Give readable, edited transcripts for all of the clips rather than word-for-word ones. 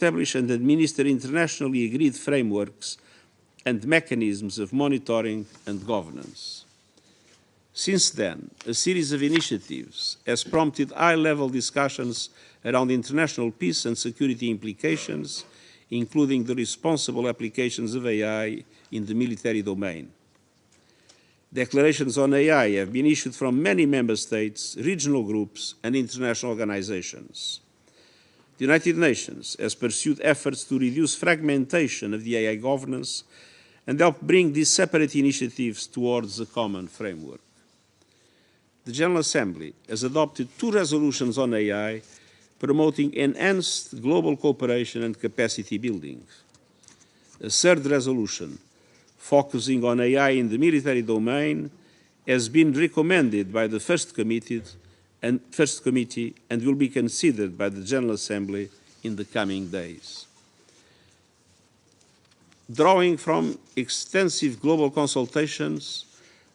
establish and administer internationally agreed frameworks and mechanisms of monitoring and governance. Since then, a series of initiatives has prompted high-level discussions around international peace and security implications, including the responsible applications of AI in the military domain. Declarations on AI have been issued from many member states, regional groups, and international organizations. The United Nations has pursued efforts to reduce fragmentation of the AI governance and help bring these separate initiatives towards a common framework. The General Assembly has adopted 2 resolutions on AI, promoting enhanced global cooperation and capacity building. A 3rd resolution, focusing on AI in the military domain, has been recommended by the First Committee and will be considered by the General Assembly in the coming days. Drawing from extensive global consultations,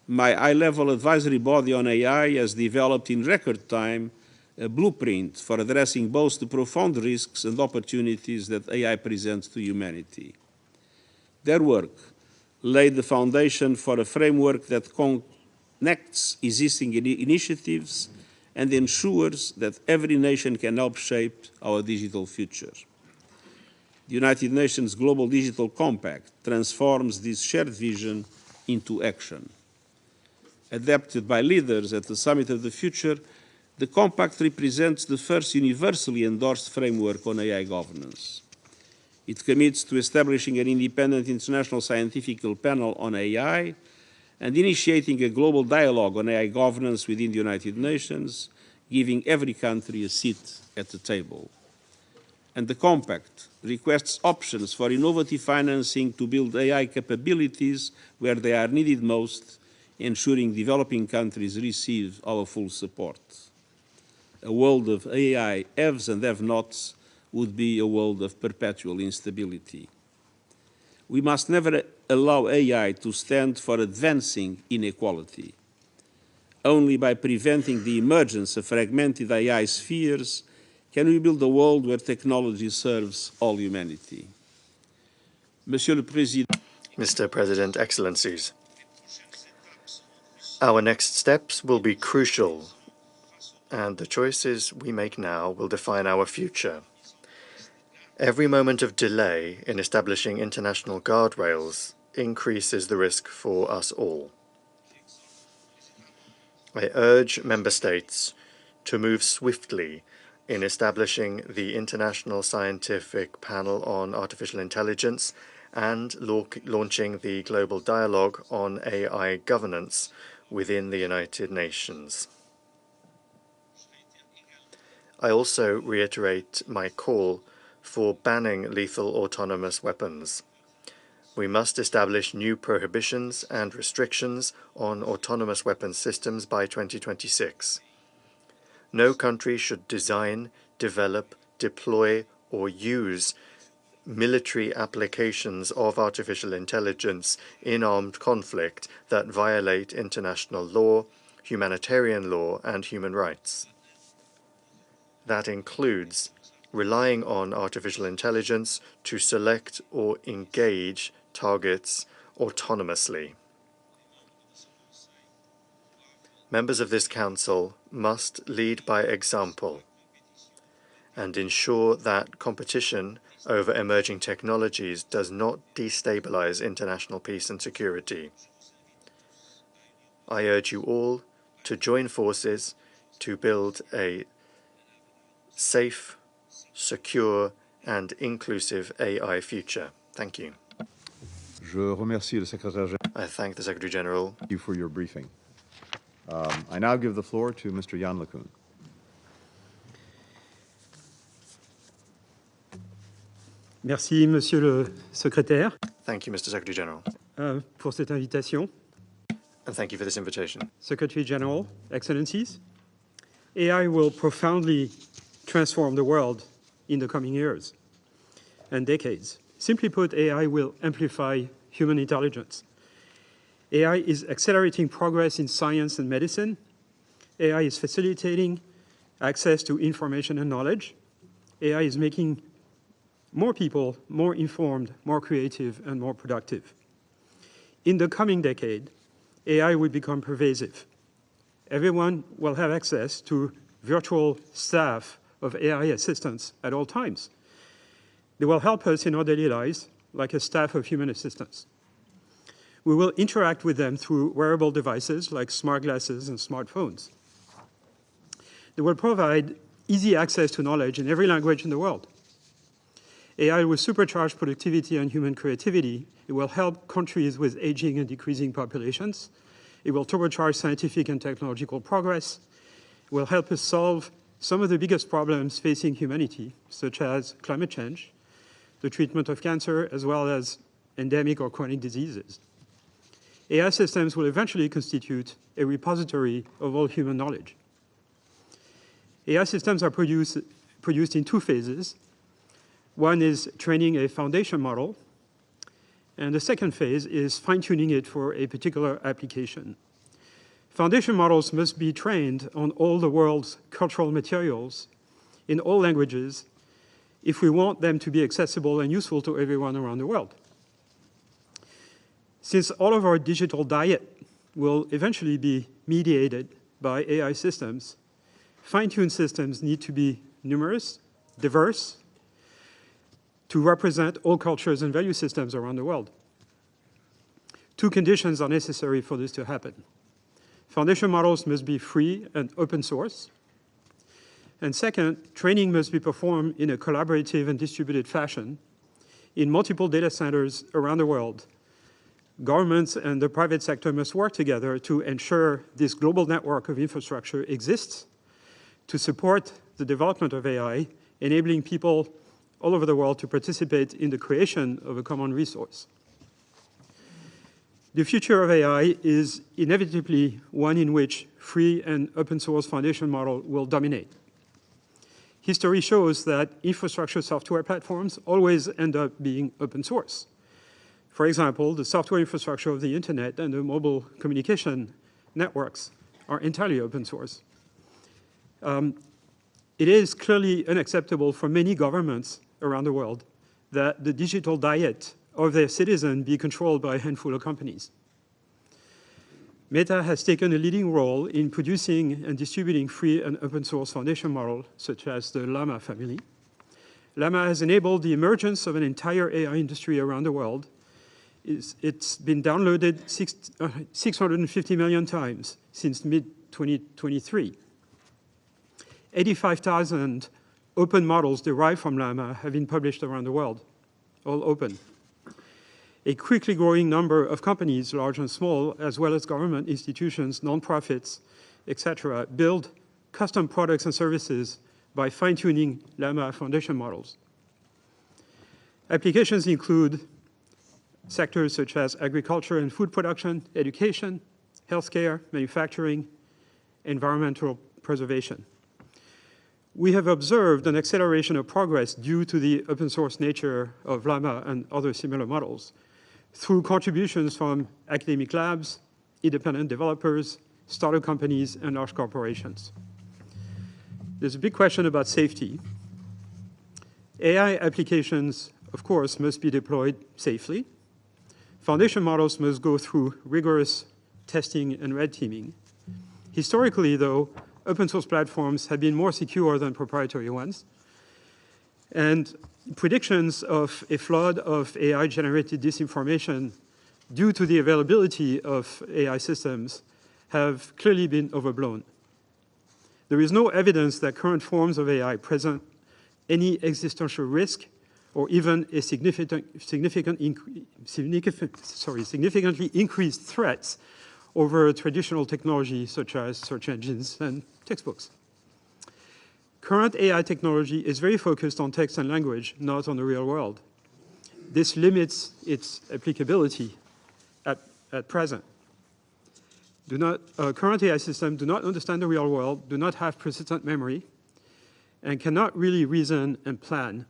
my high-level advisory body on AI has developed in record time a blueprint for addressing both the profound risks and opportunities that AI presents to humanity. Their work laid the foundation for a framework that connects existing initiatives and ensures that every nation can help shape our digital future. The United Nations Global Digital Compact transforms this shared vision into action. Adopted by leaders at the Summit of the Future, the Compact represents the first universally endorsed framework on AI governance. It commits to establishing an independent international scientific panel on AI and initiating a global dialogue on AI governance within the United Nations, giving every country a seat at the table. And the Compact requests options for innovative financing to build AI capabilities where they are needed most, ensuring developing countries receive our full support. A world of AI haves and have-nots would be a world of perpetual instability. We must never allow AI to stand for advancing inequality. Only by preventing the emergence of fragmented AI spheres can we build a world where technology serves all humanity. Monsieur le Président, Mr. President, Excellencies, our next steps will be crucial, and the choices we make now will define our future. Every moment of delay in establishing international guardrails increases the risk for us all. I urge Member States to move swiftly in establishing the International Scientific Panel on Artificial Intelligence and launching the Global Dialogue on AI Governance within the United Nations. I also reiterate my call for banning lethal autonomous weapons. We must establish new prohibitions and restrictions on autonomous weapons systems by 2026. No country should design, develop, deploy, or use military applications of artificial intelligence in armed conflict that violate international law, humanitarian law, and human rights. That includes relying on artificial intelligence to select or engage targets autonomously. Members of this Council must lead by example and ensure that competition over emerging technologies does not destabilize international peace and security. I urge you all to join forces to build a safe, secure, and inclusive AI future. Thank you. Je remercie le secrétaire général. I thank the Secretary General For your briefing. I now give the floor to Mr. Jan LeCun. Merci, Monsieur le Secrétaire, Thank you, Mr. Secretary General, pour cette invitation. and thank you for this invitation. Secretary General, Excellencies, AI will profoundly transform the world in the coming years and decades. Simply put, AI will amplify human intelligence. AI is accelerating progress in science and medicine. AI is facilitating access to information and knowledge. AI is making more people, more informed, more creative, and more productive. In the coming decade, AI will become pervasive. Everyone will have access to virtual staff of AI assistants at all times. They will help us in our daily lives like a staff of human assistants. We will interact with them through wearable devices like smart glasses and smartphones. They will provide easy access to knowledge in every language in the world. AI will supercharge productivity and human creativity. It will help countries with aging and decreasing populations. It will turbocharge scientific and technological progress. It will help us solve some of the biggest problems facing humanity, such as climate change, the treatment of cancer, as well as endemic or chronic diseases. AI systems will eventually constitute a repository of all human knowledge. AI systems are produced in two phases. One is training a foundation model, and the second phase is fine-tuning it for a particular application. Foundation models must be trained on all the world's cultural materials in all languages if we want them to be accessible and useful to everyone around the world. Since all of our digital diet will eventually be mediated by AI systems, fine-tuned systems need to be numerous, diverse, to represent all cultures and value systems around the world. Two conditions are necessary for this to happen. Foundation models must be free and open source. And second, training must be performed in a collaborative and distributed fashion in multiple data centers around the world. Governments and the private sector must work together to ensure this global network of infrastructure exists to support the development of AI, enabling people all over the world to participate in the creation of a common resource. The future of AI is inevitably one in which free and open source foundation model will dominate. History shows that infrastructure software platforms always end up being open source. For example, the software infrastructure of the internet and the mobile communication networks are entirely open source. It is clearly unacceptable for many governments around the world that the digital diet of their citizens be controlled by a handful of companies. Meta has taken a leading role in producing and distributing free and open source foundation models, such as the Llama family. Llama has enabled the emergence of an entire AI industry around the world. It's been downloaded 650 million times since mid-2023. 85,000 open models derived from Llama have been published around the world, all open. A quickly growing number of companies, large and small, as well as government institutions, nonprofits, etc., build custom products and services by fine-tuning Llama foundation models. Applications include sectors such as agriculture and food production, education, healthcare, manufacturing, environmental preservation. We have observed an acceleration of progress due to the open source nature of Llama and other similar models through contributions from academic labs, independent developers, startup companies, and large corporations. There's a big question about safety. AI applications, of course, must be deployed safely. Foundation models must go through rigorous testing and red teaming. Historically, though, open source platforms have been more secure than proprietary ones. And predictions of a flood of AI-generated disinformation due to the availability of AI systems have clearly been overblown. There is no evidence that current forms of AI present any existential risk or even a significantly increased threats over traditional technology such as search engines and textbooks. Current AI technology is very focused on text and language, not on the real world. This limits its applicability at present. Current AI systems do not understand the real world, do not have persistent memory, and cannot really reason and plan.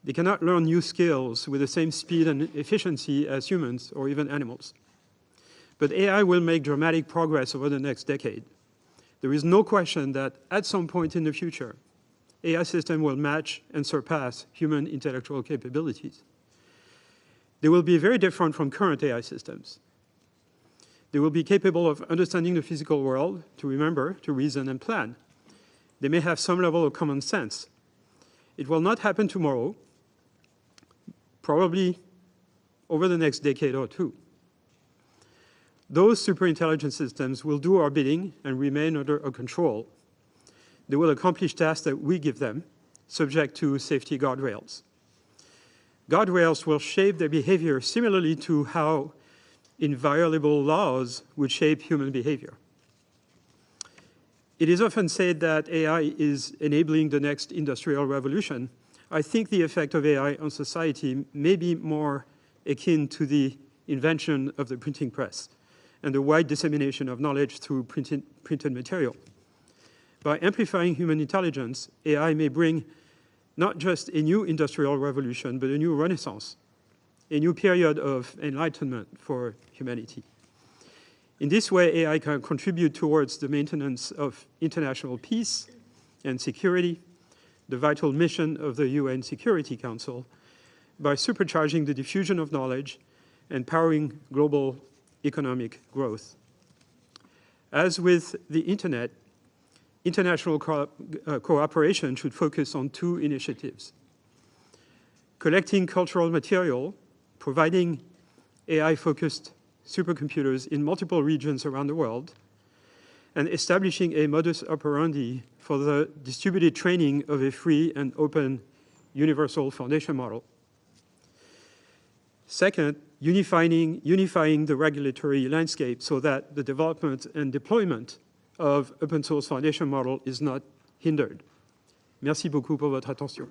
They cannot learn new skills with the same speed and efficiency as humans or even animals. But AI will make dramatic progress over the next decade. There is no question that at some point in the future, AI systems will match and surpass human intellectual capabilities. They will be very different from current AI systems. They will be capable of understanding the physical world, to remember, to reason, and plan. They may have some level of common sense. It will not happen tomorrow, probably over the next decade or two. Those superintelligent systems will do our bidding and remain under our control. They will accomplish tasks that we give them, subject to safety guardrails. Guardrails will shape their behavior similarly to how inviolable laws would shape human behavior. It is often said that AI is enabling the next industrial revolution. I think the effect of AI on society may be more akin to the invention of the printing press and the wide dissemination of knowledge through printed material. By amplifying human intelligence, AI may bring not just a new industrial revolution, but a new renaissance, a new period of enlightenment for humanity. In this way, AI can contribute towards the maintenance of international peace and security, the vital mission of the UN Security Council, by supercharging the diffusion of knowledge and powering global economic growth. As with the internet, international cooperation should focus on two initiatives: collecting cultural material, providing AI-focused supercomputers in multiple regions around the world, and establishing a modus operandi for the distributed training of a free and open universal foundation model. Second, unifying the regulatory landscape so that the development and deployment of open source foundation model is not hindered. Merci beaucoup pour votre attention.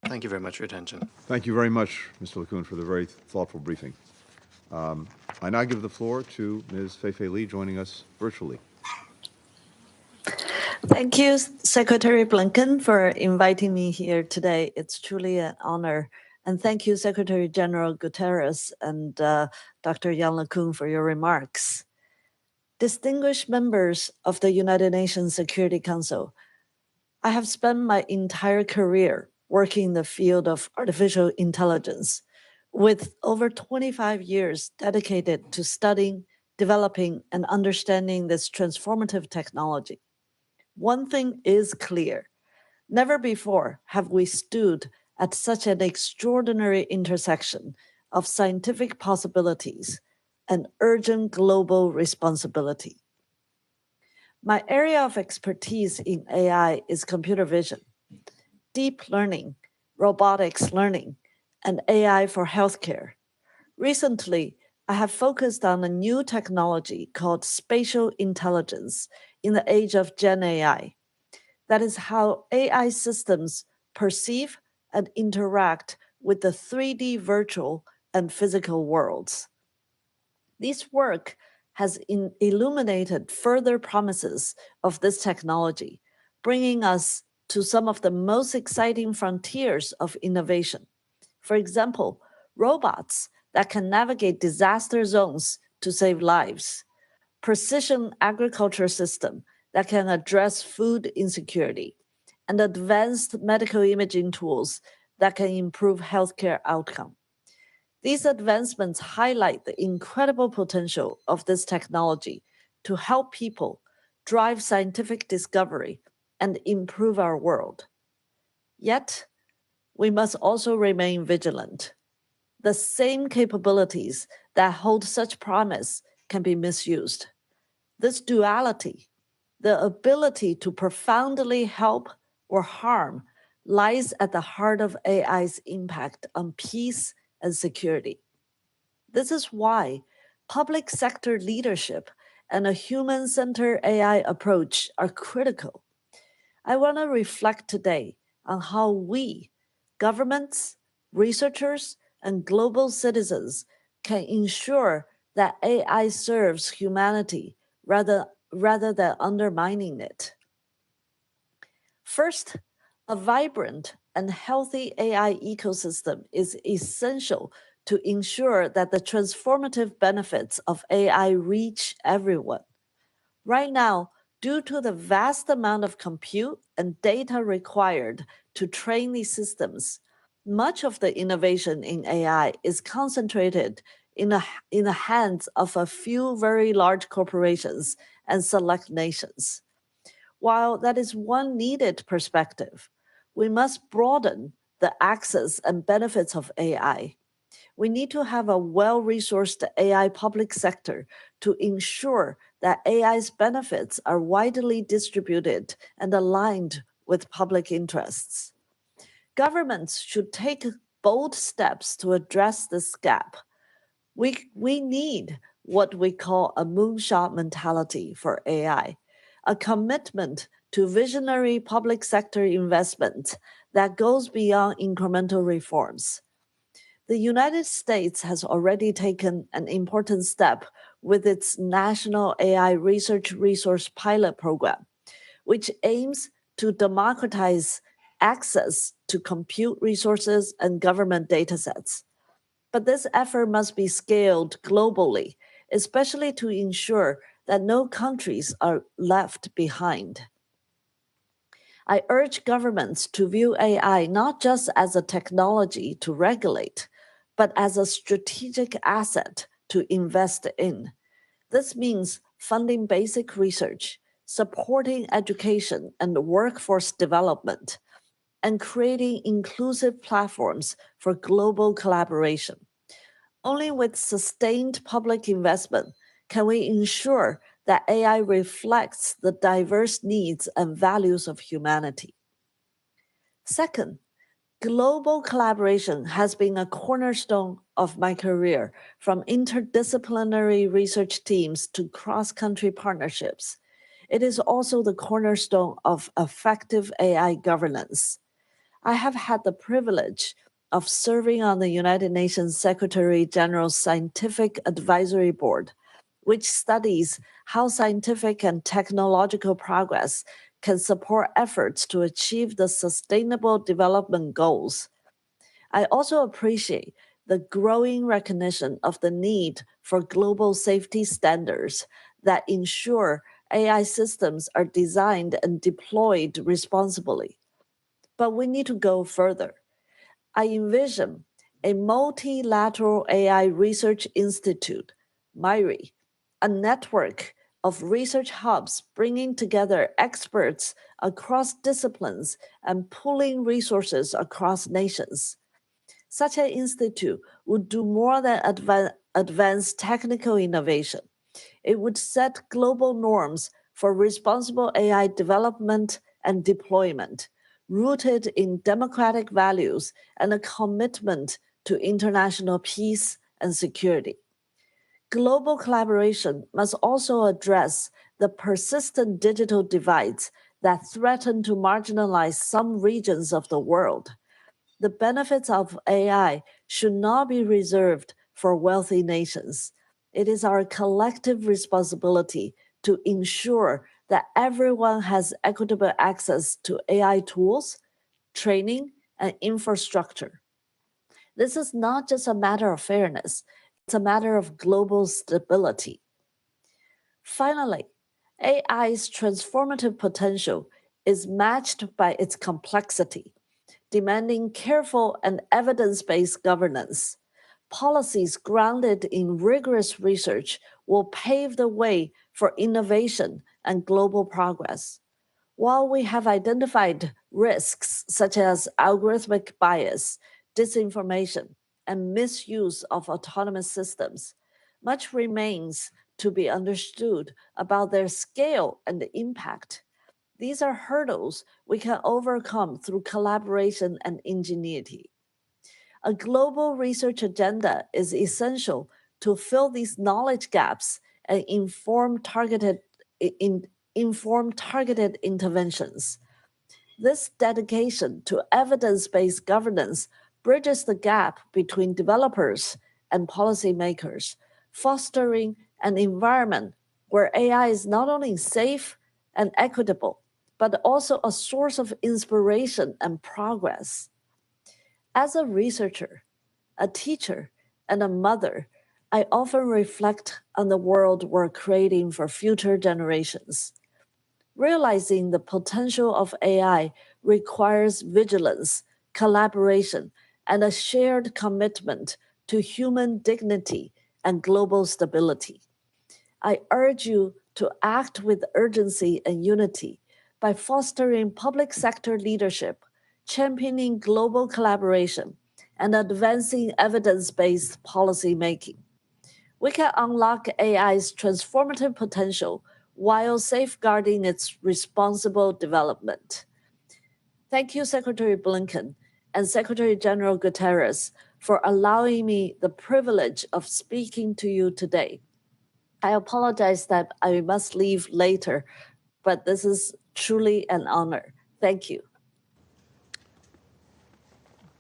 Thank you very much for your attention. Thank you very much, Mr. LeCun, for the very thoughtful briefing. I now give the floor to Ms. Fei-Fei Li, joining us virtually. Thank you, Secretary Blinken, for inviting me here today. It's truly an honor. And thank you, Secretary General Guterres and Dr. Jan LeCun, for your remarks. Distinguished members of the United Nations Security Council, I have spent my entire career working in the field of artificial intelligence, with over 25 years dedicated to studying, developing, and understanding this transformative technology. One thing is clear: never before have we stood at such an extraordinary intersection of scientific possibilities and urgent global responsibility. My area of expertise in AI is computer vision, deep learning, robotics learning, and AI for healthcare. Recently, I have focused on a new technology called spatial intelligence in the age of Gen AI. That is how AI systems perceive and interact with the 3D virtual and physical worlds. This work has illuminated further promises of this technology, bringing us to some of the most exciting frontiers of innovation. For example, robots that can navigate disaster zones to save lives, precision agriculture system that can address food insecurity, and advanced medical imaging tools that can improve healthcare outcome. These advancements highlight the incredible potential of this technology to help people drive scientific discovery and improve our world. Yet, we must also remain vigilant. The same capabilities that hold such promise can be misused. This duality, the ability to profoundly help or harm, lies at the heart of AI's impact on peace and security. This is why public sector leadership and a human-centered AI approach are critical. I want to reflect today on how we, governments, researchers, and global citizens can ensure that AI serves humanity rather than undermining it. First, a vibrant and healthy AI ecosystem is essential to ensure that the transformative benefits of AI reach everyone. Right now, due to the vast amount of compute and data required to train these systems, much of the innovation in AI is concentrated in the hands of a few very large corporations and select nations. While that is one needed perspective, we must broaden the access and benefits of AI. We need to have a well-resourced AI public sector to ensure that AI's benefits are widely distributed and aligned with public interests. Governments should take bold steps to address this gap. We need what we call a moonshot mentality for AI, a commitment to visionary public sector investment that goes beyond incremental reforms. The United States has already taken an important step with its National AI Research Resource Pilot Program, which aims to democratize access to compute resources and government datasets. But this effort must be scaled globally, especially to ensure that no countries are left behind. I urge governments to view AI not just as a technology to regulate, but as a strategic asset to invest in. This means funding basic research, supporting education and workforce development, and creating inclusive platforms for global collaboration. Only with sustained public investment can we ensure that AI reflects the diverse needs and values of humanity. Second, global collaboration has been a cornerstone of my career, from interdisciplinary research teams to cross-country partnerships. It is also the cornerstone of effective AI governance. I have had the privilege of serving on the United Nations Secretary General's Scientific Advisory Board, which studies how scientific and technological progress can support efforts to achieve the Sustainable Development Goals. I also appreciate the growing recognition of the need for global safety standards that ensure AI systems are designed and deployed responsibly. But we need to go further. I envision a multilateral AI research institute, MIRI, a network of research hubs bringing together experts across disciplines and pooling resources across nations. Such an institute would do more than advance technical innovation. It would set global norms for responsible AI development and deployment, rooted in democratic values and a commitment to international peace and security. Global collaboration must also address the persistent digital divides that threaten to marginalize some regions of the world. The benefits of AI should not be reserved for wealthy nations. It is our collective responsibility to ensure that everyone has equitable access to AI tools, training, and infrastructure. This is not just a matter of fairness, it's a matter of global stability. Finally, AI's transformative potential is matched by its complexity, demanding careful and evidence-based governance. Policies grounded in rigorous research will pave the way for innovation and global progress. While we have identified risks such as algorithmic bias, disinformation, and misuse of autonomous systems, much remains to be understood about their scale and impact. These are hurdles we can overcome through collaboration and ingenuity. A global research agenda is essential to fill these knowledge gaps and inform targeted interventions. This dedication to evidence-based governance bridges the gap between developers and policymakers, fostering an environment where AI is not only safe and equitable, but also a source of inspiration and progress. As a researcher, a teacher, and a mother, I often reflect on the world we're creating for future generations. Realizing the potential of AI requires vigilance, collaboration, and a shared commitment to human dignity and global stability. I urge you to act with urgency and unity by fostering public sector leadership, championing global collaboration, and advancing evidence-based policymaking. We can unlock AI's transformative potential while safeguarding its responsible development. Thank you, Secretary Blinken and Secretary General Guterres, for allowing me the privilege of speaking to you today. I apologize that I must leave later, but this is truly an honor. Thank you.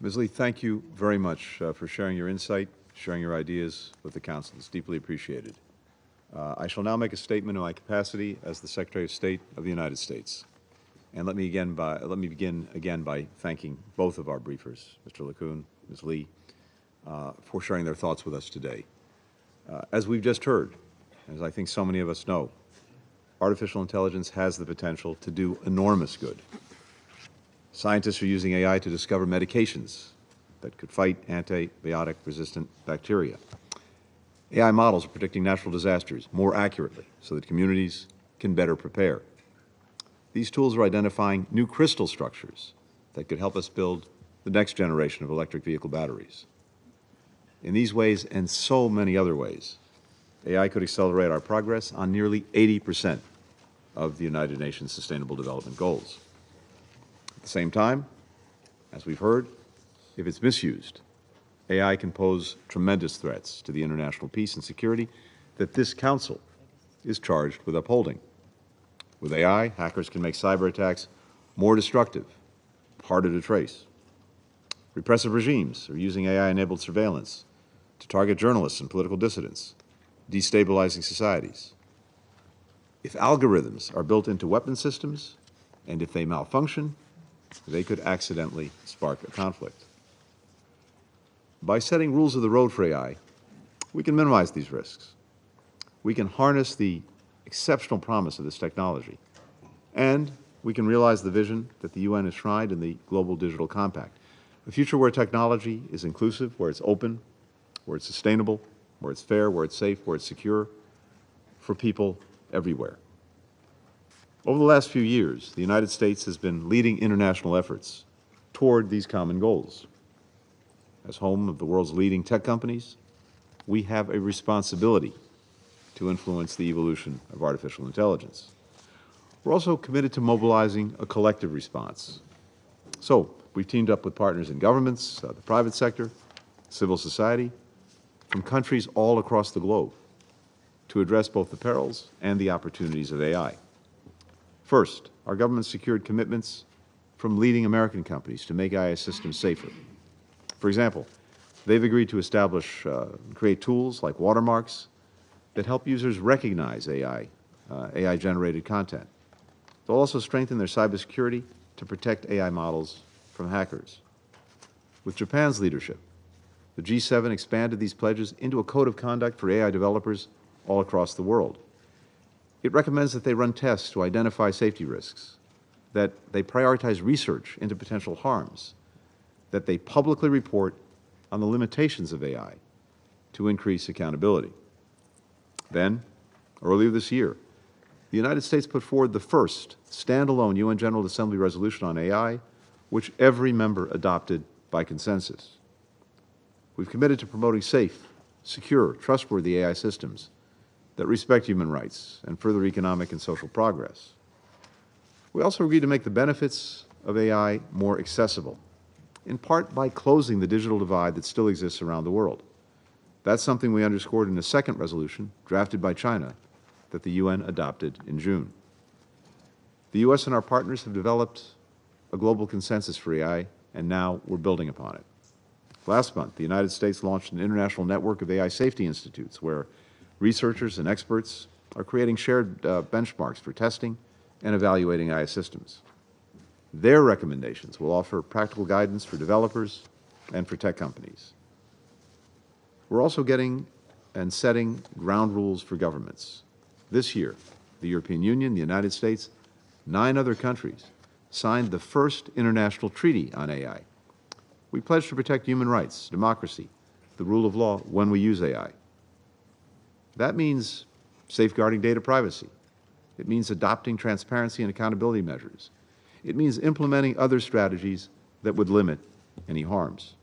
Ms. Lee, thank you very much for sharing your insight, sharing your ideas with the Council. It's deeply appreciated. I shall now make a statement in my capacity as the Secretary of State of the United States. And let me begin again by thanking both of our briefers, Mr. LeCun, Ms. Lee, for sharing their thoughts with us today. As we've just heard, as I think so many of us know, artificial intelligence has the potential to do enormous good. Scientists are using AI to discover medications that could fight antibiotic-resistant bacteria. AI models are predicting natural disasters more accurately so that communities can better prepare. These tools are identifying new crystal structures that could help us build the next generation of electric vehicle batteries. In these ways and so many other ways, AI could accelerate our progress on nearly 80% of the United Nations Sustainable Development Goals. At the same time, as we've heard, if it's misused, AI can pose tremendous threats to the international peace and security that this Council is charged with upholding. With AI, hackers can make cyber attacks more destructive, harder to trace. Repressive regimes are using AI-enabled surveillance to target journalists and political dissidents, destabilizing societies. If algorithms are built into weapon systems, and if they malfunction, they could accidentally spark a conflict. By setting rules of the road for AI, we can minimize these risks. We can harness the exceptional promise of this technology, and we can realize the vision that the UN enshrined in the Global Digital Compact, a future where technology is inclusive, where it's open, where it's sustainable, where it's fair, where it's safe, where it's secure for people everywhere. Over the last few years, the United States has been leading international efforts toward these common goals. As home of the world's leading tech companies, we have a responsibility to influence the evolution of artificial intelligence. We're also committed to mobilizing a collective response. So, we've teamed up with partners in governments, the private sector, civil society, from countries all across the globe to address both the perils and the opportunities of AI. First, our government secured commitments from leading American companies to make AI systems safer. For example, they've agreed to establish and create tools like watermarks that help users recognize AI-generated content. They'll also strengthen their cybersecurity to protect AI models from hackers. With Japan's leadership, the G7 expanded these pledges into a code of conduct for AI developers all across the world. It recommends that they run tests to identify safety risks, that they prioritize research into potential harms, that they publicly report on the limitations of AI to increase accountability. Then, earlier this year, the United States put forward the first standalone UN General Assembly resolution on AI, which every member adopted by consensus. We've committed to promoting safe, secure, trustworthy AI systems that respect human rights and further economic and social progress. We also agreed to make the benefits of AI more accessible, in part by closing the digital divide that still exists around the world. That's something we underscored in a second resolution drafted by China that the UN adopted in June. The U.S. and our partners have developed a global consensus for AI, and now we're building upon it. Last month, the United States launched an international network of AI safety institutes where researchers and experts are creating shared benchmarks for testing and evaluating AI systems. Their recommendations will offer practical guidance for developers and for tech companies. We're also getting and setting ground rules for governments. This year, the European Union, the United States, 9 other countries signed the first international treaty on AI. We pledged to protect human rights, democracy, the rule of law when we use AI. That means safeguarding data privacy. It means adopting transparency and accountability measures. It means implementing other strategies that would limit any harms.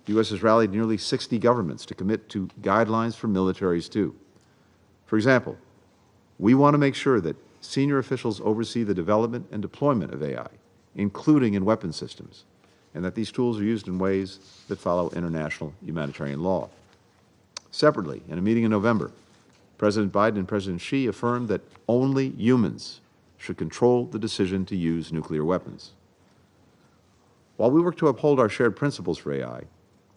The U.S. has rallied nearly 60 governments to commit to guidelines for militaries, too. For example, we want to make sure that senior officials oversee the development and deployment of AI, including in weapon systems, and that these tools are used in ways that follow international humanitarian law. Separately, in a meeting in November, President Biden and President Xi affirmed that only humans should control the decision to use nuclear weapons. While we work to uphold our shared principles for AI,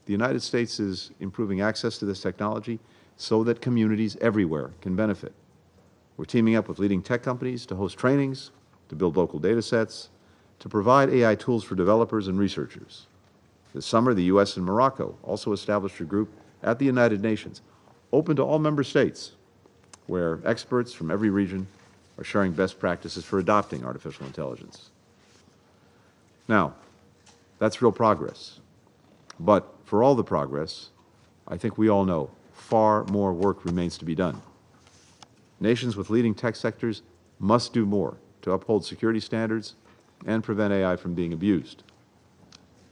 the United States is improving access to this technology so that communities everywhere can benefit. We're teaming up with leading tech companies to host trainings, to build local data sets, to provide AI tools for developers and researchers. This summer, the U.S. and Morocco also established a group at the United Nations, open to all member states, where experts from every region are sharing best practices for adopting artificial intelligence. Now, that's real progress. But for all the progress, I think we all know far more work remains to be done. Nations with leading tech sectors must do more to uphold security standards and prevent AI from being abused.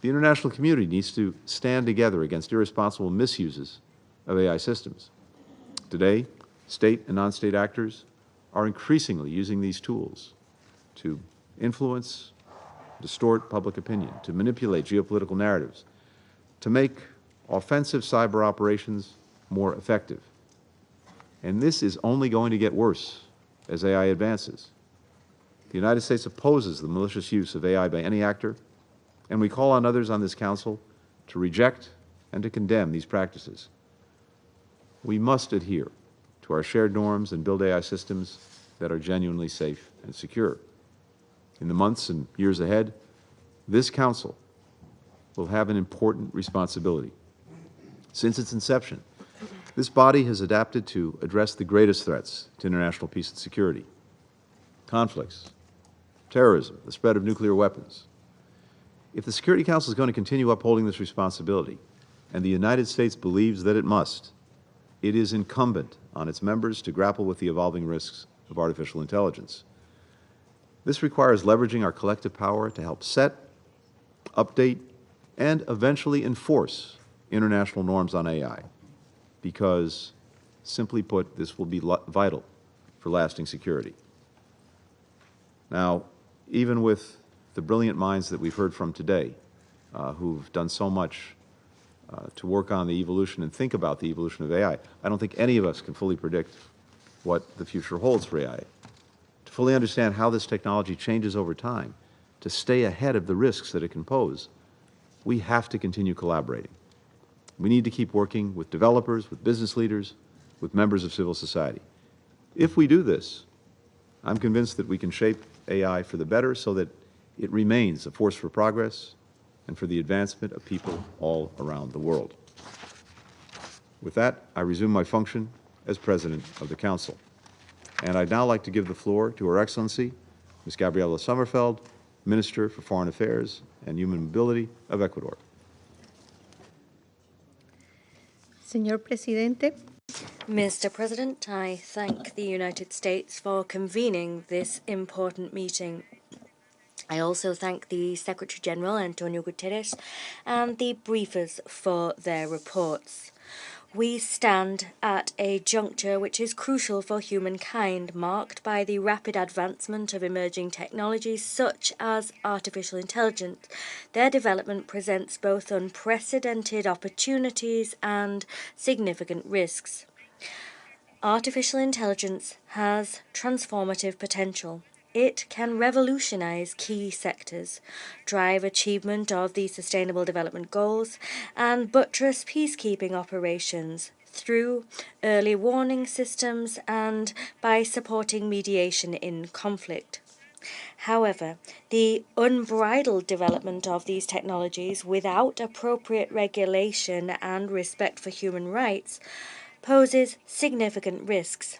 The international community needs to stand together against irresponsible misuses of AI systems. Today, state and non-state actors are increasingly using these tools to influence, distort public opinion, to manipulate geopolitical narratives, to make offensive cyber operations more effective. And this is only going to get worse as AI advances. The United States opposes the malicious use of AI by any actor, and we call on others on this Council to reject and to condemn these practices. We must adhere to our shared norms and build AI systems that are genuinely safe and secure. In the months and years ahead, this Council will have an important responsibility. Since its inception, this body has adapted to address the greatest threats to international peace and security: conflicts, terrorism, the spread of nuclear weapons. If the Security Council is going to continue upholding this responsibility, and the United States believes that it must, it is incumbent on its members to grapple with the evolving risks of artificial intelligence. This requires leveraging our collective power to help set, update, and eventually enforce international norms on AI, because, simply put, this will be vital for lasting security. Now, even with the brilliant minds that we've heard from today, who've done so much to work on the evolution and think about the evolution of AI, I don't think any of us can fully predict what the future holds for AI. To fully understand how this technology changes over time, to stay ahead of the risks that it can pose, we have to continue collaborating. We need to keep working with developers, with business leaders, with members of civil society. If we do this, I'm convinced that we can shape AI for the better so that it remains a force for progress and for the advancement of people all around the world. With that, I resume my function as President of the Council. And I'd now like to give the floor to Her Excellency, Ms. Gabriela Sommerfeld, Minister for Foreign Affairs and Human Mobility of Ecuador. Señor Presidente, Mr. President, I thank the United States for convening this important meeting. I also thank the Secretary General, Antonio Guterres, and the briefers for their reports. We stand at a juncture which is crucial for humankind, marked by the rapid advancement of emerging technologies such as artificial intelligence. Their development presents both unprecedented opportunities and significant risks. Artificial intelligence has transformative potential. It can revolutionize key sectors, drive achievement of the Sustainable Development Goals, and buttress peacekeeping operations through early warning systems and by supporting mediation in conflict. However, the unbridled development of these technologies without appropriate regulation and respect for human rights poses significant risks.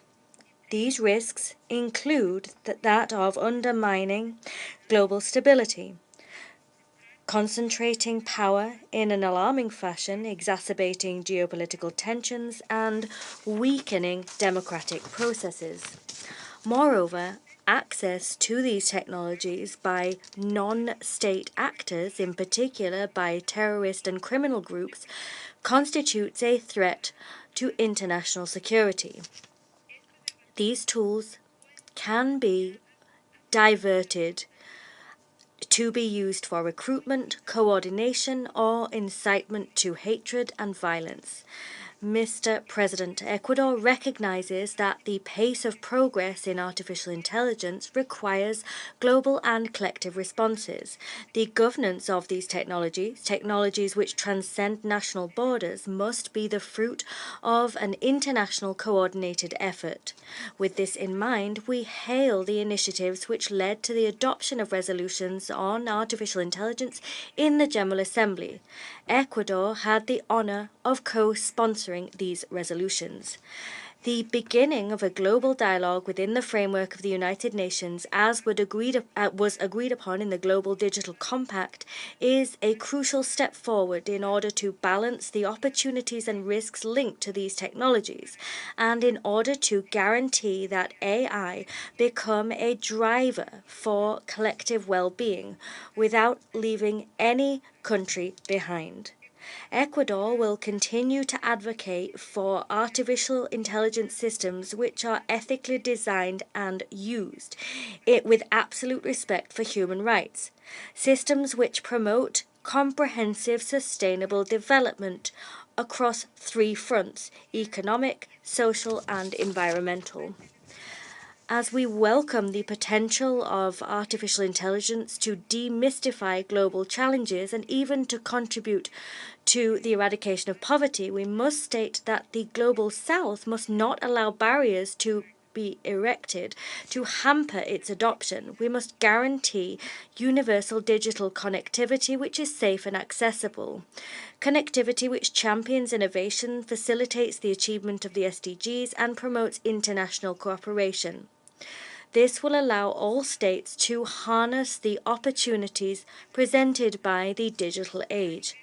These risks include that of undermining global stability, concentrating power in an alarming fashion, exacerbating geopolitical tensions, and weakening democratic processes. Moreover, access to these technologies by non-state actors, in particular by terrorist and criminal groups, constitutes a threat to international security. These tools can be diverted to be used for recruitment, coordination, or incitement to hatred and violence. Mr. President, Ecuador recognizes that the pace of progress in artificial intelligence requires global and collective responses. The governance of these technologies which transcend national borders, must be the fruit of an international coordinated effort. With this in mind, we hail the initiatives which led to the adoption of resolutions on artificial intelligence in the General Assembly. Ecuador had the honor of co-sponsoring these resolutions. The beginning of a global dialogue within the framework of the United Nations, as was agreed upon in the Global Digital Compact, is a crucial step forward in order to balance the opportunities and risks linked to these technologies, and in order to guarantee that AI become a driver for collective well-being without leaving any country behind. Ecuador will continue to advocate for artificial intelligence systems which are ethically designed and used with absolute respect for human rights, systems which promote comprehensive sustainable development across three fronts: economic, social, and environmental. As we welcome the potential of artificial intelligence to demystify global challenges and even to contribute to the eradication of poverty, we must state that the Global South must not allow barriers to be erected to hamper its adoption. We must guarantee universal digital connectivity which is safe and accessible. Connectivity which champions innovation, facilitates the achievement of the SDGs, and promotes international cooperation. This will allow all states to harness the opportunities presented by the digital age.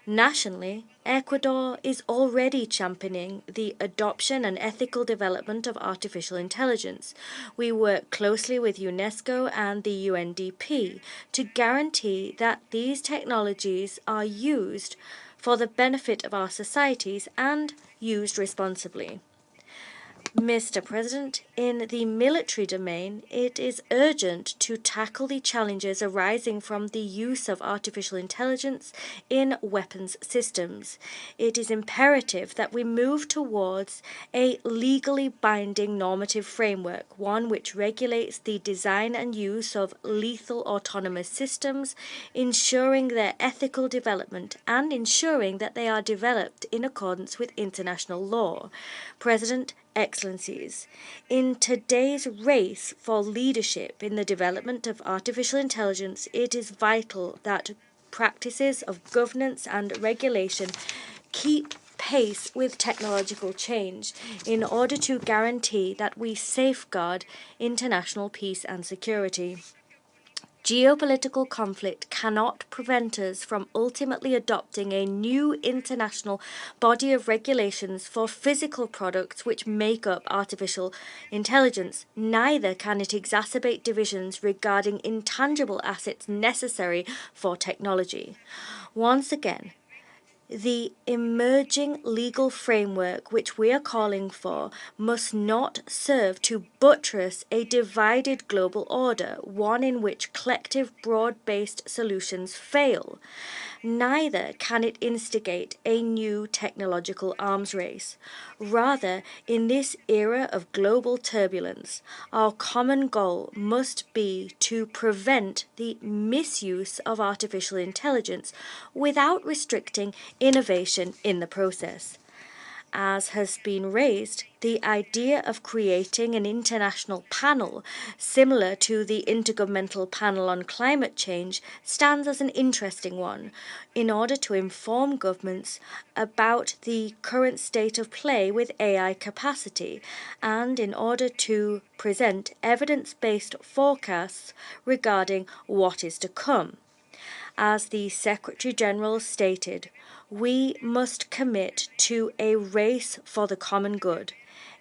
Nationally, Ecuador is already championing the adoption and ethical development of artificial intelligence. We work closely with UNESCO and the UNDP to guarantee that these technologies are used for the benefit of our societies and used responsibly. Mr. President, in the military domain, it is urgent to tackle the challenges arising from the use of artificial intelligence in weapons systems. It is imperative that we move towards a legally binding normative framework, one which regulates the design and use of lethal autonomous systems, ensuring their ethical development and ensuring that they are developed in accordance with international law. President, Excellencies, in today's race for leadership in the development of artificial intelligence, it is vital that practices of governance and regulation keep pace with technological change in order to guarantee that we safeguard international peace and security. Geopolitical conflict cannot prevent us from ultimately adopting a new international body of regulations for physical products which make up artificial intelligence. Neither can it exacerbate divisions regarding intangible assets necessary for technology. Once again, the emerging legal framework which we are calling for must not serve to buttress a divided global order, one in which collective broad-based solutions fail. Neither can it instigate a new technological arms race. Rather, in this era of global turbulence, our common goal must be to prevent the misuse of artificial intelligence without restricting innovation in the process. As has been raised, the idea of creating an international panel similar to the Intergovernmental Panel on Climate Change stands as an interesting one in order to inform governments about the current state of play with AI capacity and in order to present evidence-based forecasts regarding what is to come. As the Secretary-General stated, we must commit to a race for the common good,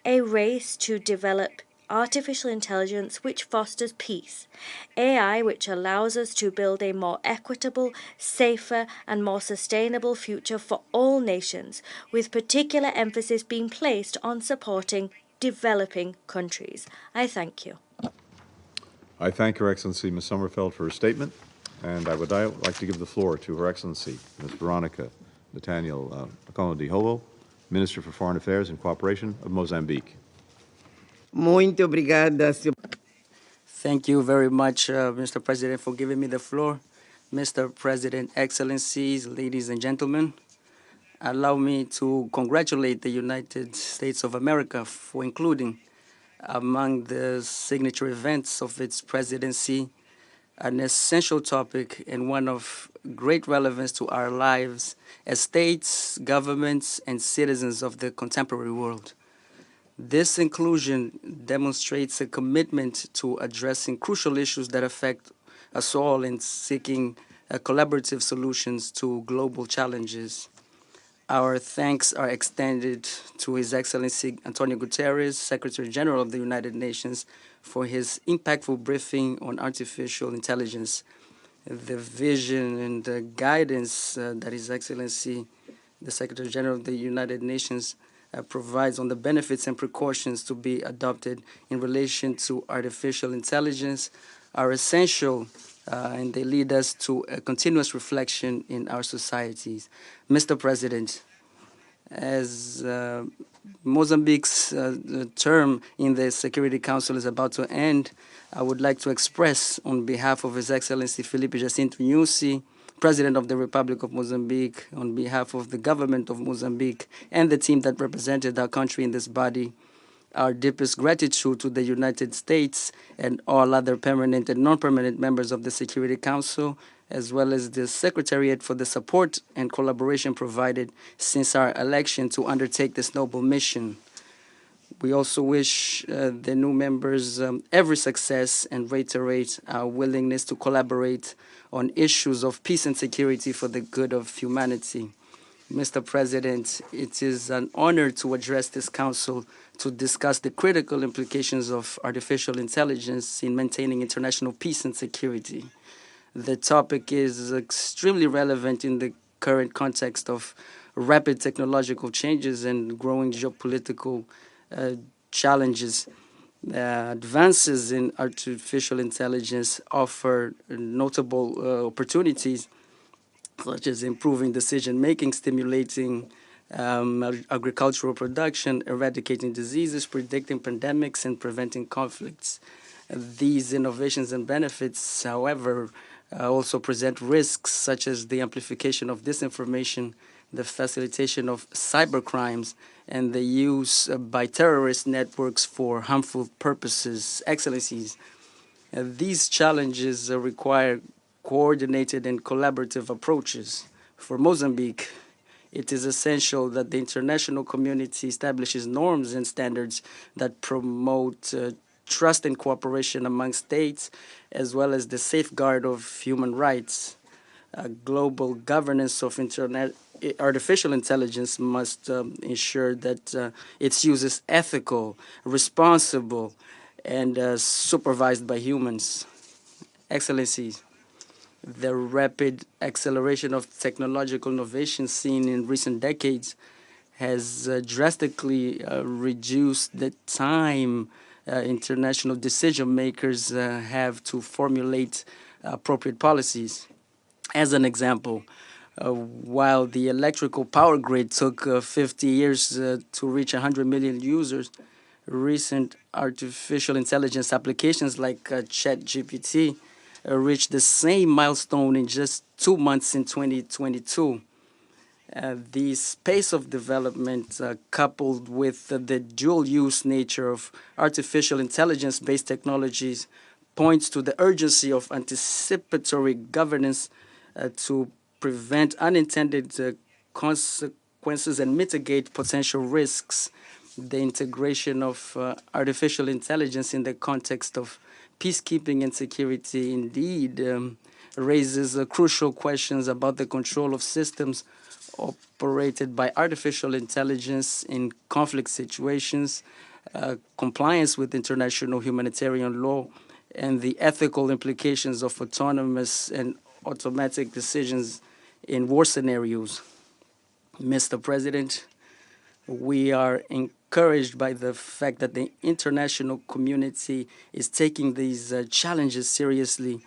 a race to develop artificial intelligence which fosters peace, AI which allows us to build a more equitable, safer and more sustainable future for all nations, with particular emphasis being placed on supporting developing countries. I thank you. I thank Her Excellency Ms. Sommerfeld for her statement, and I would now like to give the floor to Her Excellency Ms. Veronica Nathaniel Acono-Dihovo, Minister for Foreign Affairs and Cooperation of Mozambique. Muito obrigada, senhor. Thank you very much, Mr. President, for giving me the floor. Mr. President, Excellencies, ladies and gentlemen, allow me to congratulate the United States of America for including among the signature events of its presidency an essential topic and one of great relevance to our lives as states, governments, and citizens of the contemporary world. This inclusion demonstrates a commitment to addressing crucial issues that affect us all and seeking collaborative solutions to global challenges. Our thanks are extended to His Excellency Antonio Guterres, Secretary General of the United Nations, for his impactful briefing on artificial intelligence. The vision and the guidance that His Excellency, the Secretary General of the United Nations, provides on the benefits and precautions to be adopted in relation to artificial intelligence are essential and they lead us to a continuous reflection in our societies. Mr. President, as Mozambique's term in the Security Council is about to end, I would like to express on behalf of His Excellency Felipe Jacinto Nyusi, President of the Republic of Mozambique, on behalf of the government of Mozambique and the team that represented our country in this body, our deepest gratitude to the United States and all other permanent and non-permanent members of the Security Council, as well as the Secretariat for the support and collaboration provided since our election to undertake this noble mission. We also wish the new members every success and reiterate our willingness to collaborate on issues of peace and security for the good of humanity. Mr. President, it is an honor to address this council to discuss the critical implications of artificial intelligence in maintaining international peace and security. The topic is extremely relevant in the current context of rapid technological changes and growing geopolitical challenges. Advances in artificial intelligence offer notable opportunities, such as improving decision-making, stimulating agricultural production, eradicating diseases, predicting pandemics, and preventing conflicts. These innovations and benefits, however, also present risks such as the amplification of disinformation, the facilitation of cybercrimes, and the use by terrorist networks for harmful purposes. Excellencies, these challenges require coordinated and collaborative approaches. For Mozambique, it is essential that the international community establishes norms and standards that promote trust and cooperation among states, as well as the safeguard of human rights. Global governance of artificial intelligence must ensure that its use is ethical, responsible, and supervised by humans. Excellencies, the rapid acceleration of technological innovation seen in recent decades has drastically reduced the time international decision makers have to formulate appropriate policies. As an example, while the electrical power grid took 50 years to reach 100 million users, recent artificial intelligence applications like ChatGPT reached the same milestone in just 2 months in 2022. The pace of development, coupled with the dual-use nature of artificial intelligence-based technologies, points to the urgency of anticipatory governance to prevent unintended consequences and mitigate potential risks. The integration of artificial intelligence in the context of peacekeeping and security indeed raises crucial questions about the control of systems operated by artificial intelligence in conflict situations, compliance with international humanitarian law, and the ethical implications of autonomous and automatic decisions in war scenarios. Mr. President, we are encouraged by the fact that the international community is taking these challenges seriously,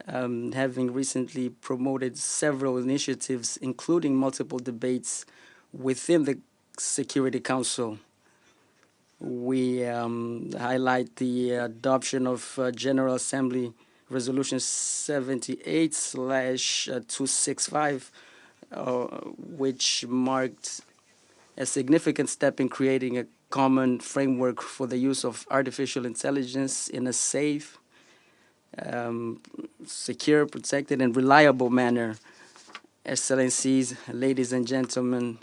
having recently promoted several initiatives, including multiple debates within the Security Council. We highlight the adoption of General Assembly Resolution 78/265, which marked a significant step in creating a common framework for the use of artificial intelligence in a safe, secure, protected, and reliable manner. Excellencies, ladies and gentlemen,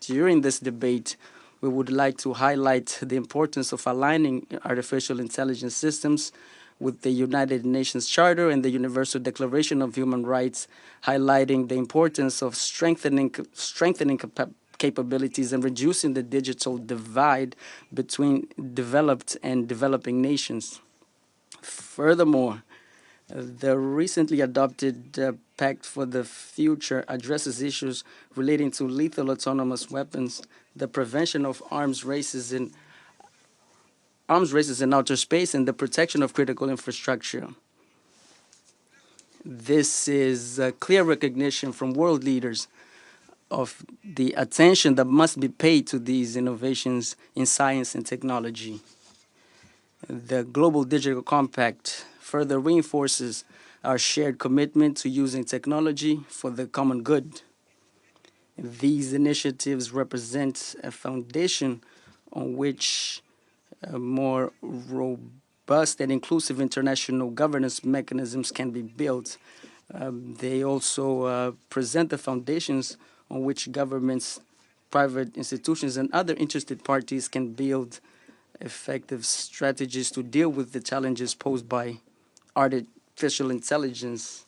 during this debate, we would like to highlight the importance of aligning artificial intelligence systems with the United Nations Charter and the Universal Declaration of Human Rights, highlighting the importance of strengthening capabilities and reducing the digital divide between developed and developing nations. Furthermore, the recently adopted Pact for the Future addresses issues relating to lethal autonomous weapons, the prevention of arms races in outer space, and the protection of critical infrastructure. This is a clear recognition from world leaders of the attention that must be paid to these innovations in science and technology. The Global Digital Compact further reinforces our shared commitment to using technology for the common good. These initiatives represent a foundation on which more robust and inclusive international governance mechanisms can be built. They also present the foundations on which governments, private institutions, and other interested parties can build effective strategies to deal with the challenges posed by artificial intelligence.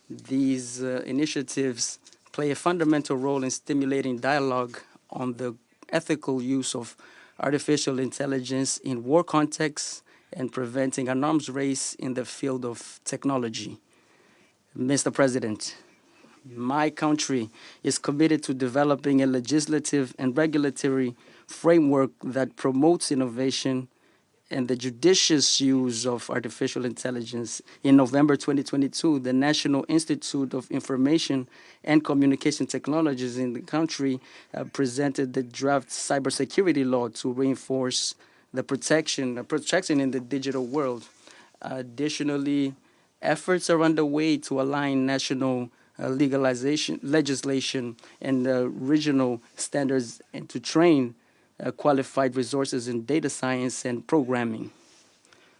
These initiatives play a fundamental role in stimulating dialogue on the ethical use of artificial intelligence in war contexts and preventing an arms race in the field of technology. Mr. President, my country is committed to developing a legislative and regulatory framework that promotes innovation and the judicious use of artificial intelligence. In November 2022, the National Institute of Information and Communication Technologies in the country presented the draft cybersecurity law to reinforce the protection in the digital world. Additionally, efforts are underway to align national legislation and regional standards and to train qualified resources in data science and programming.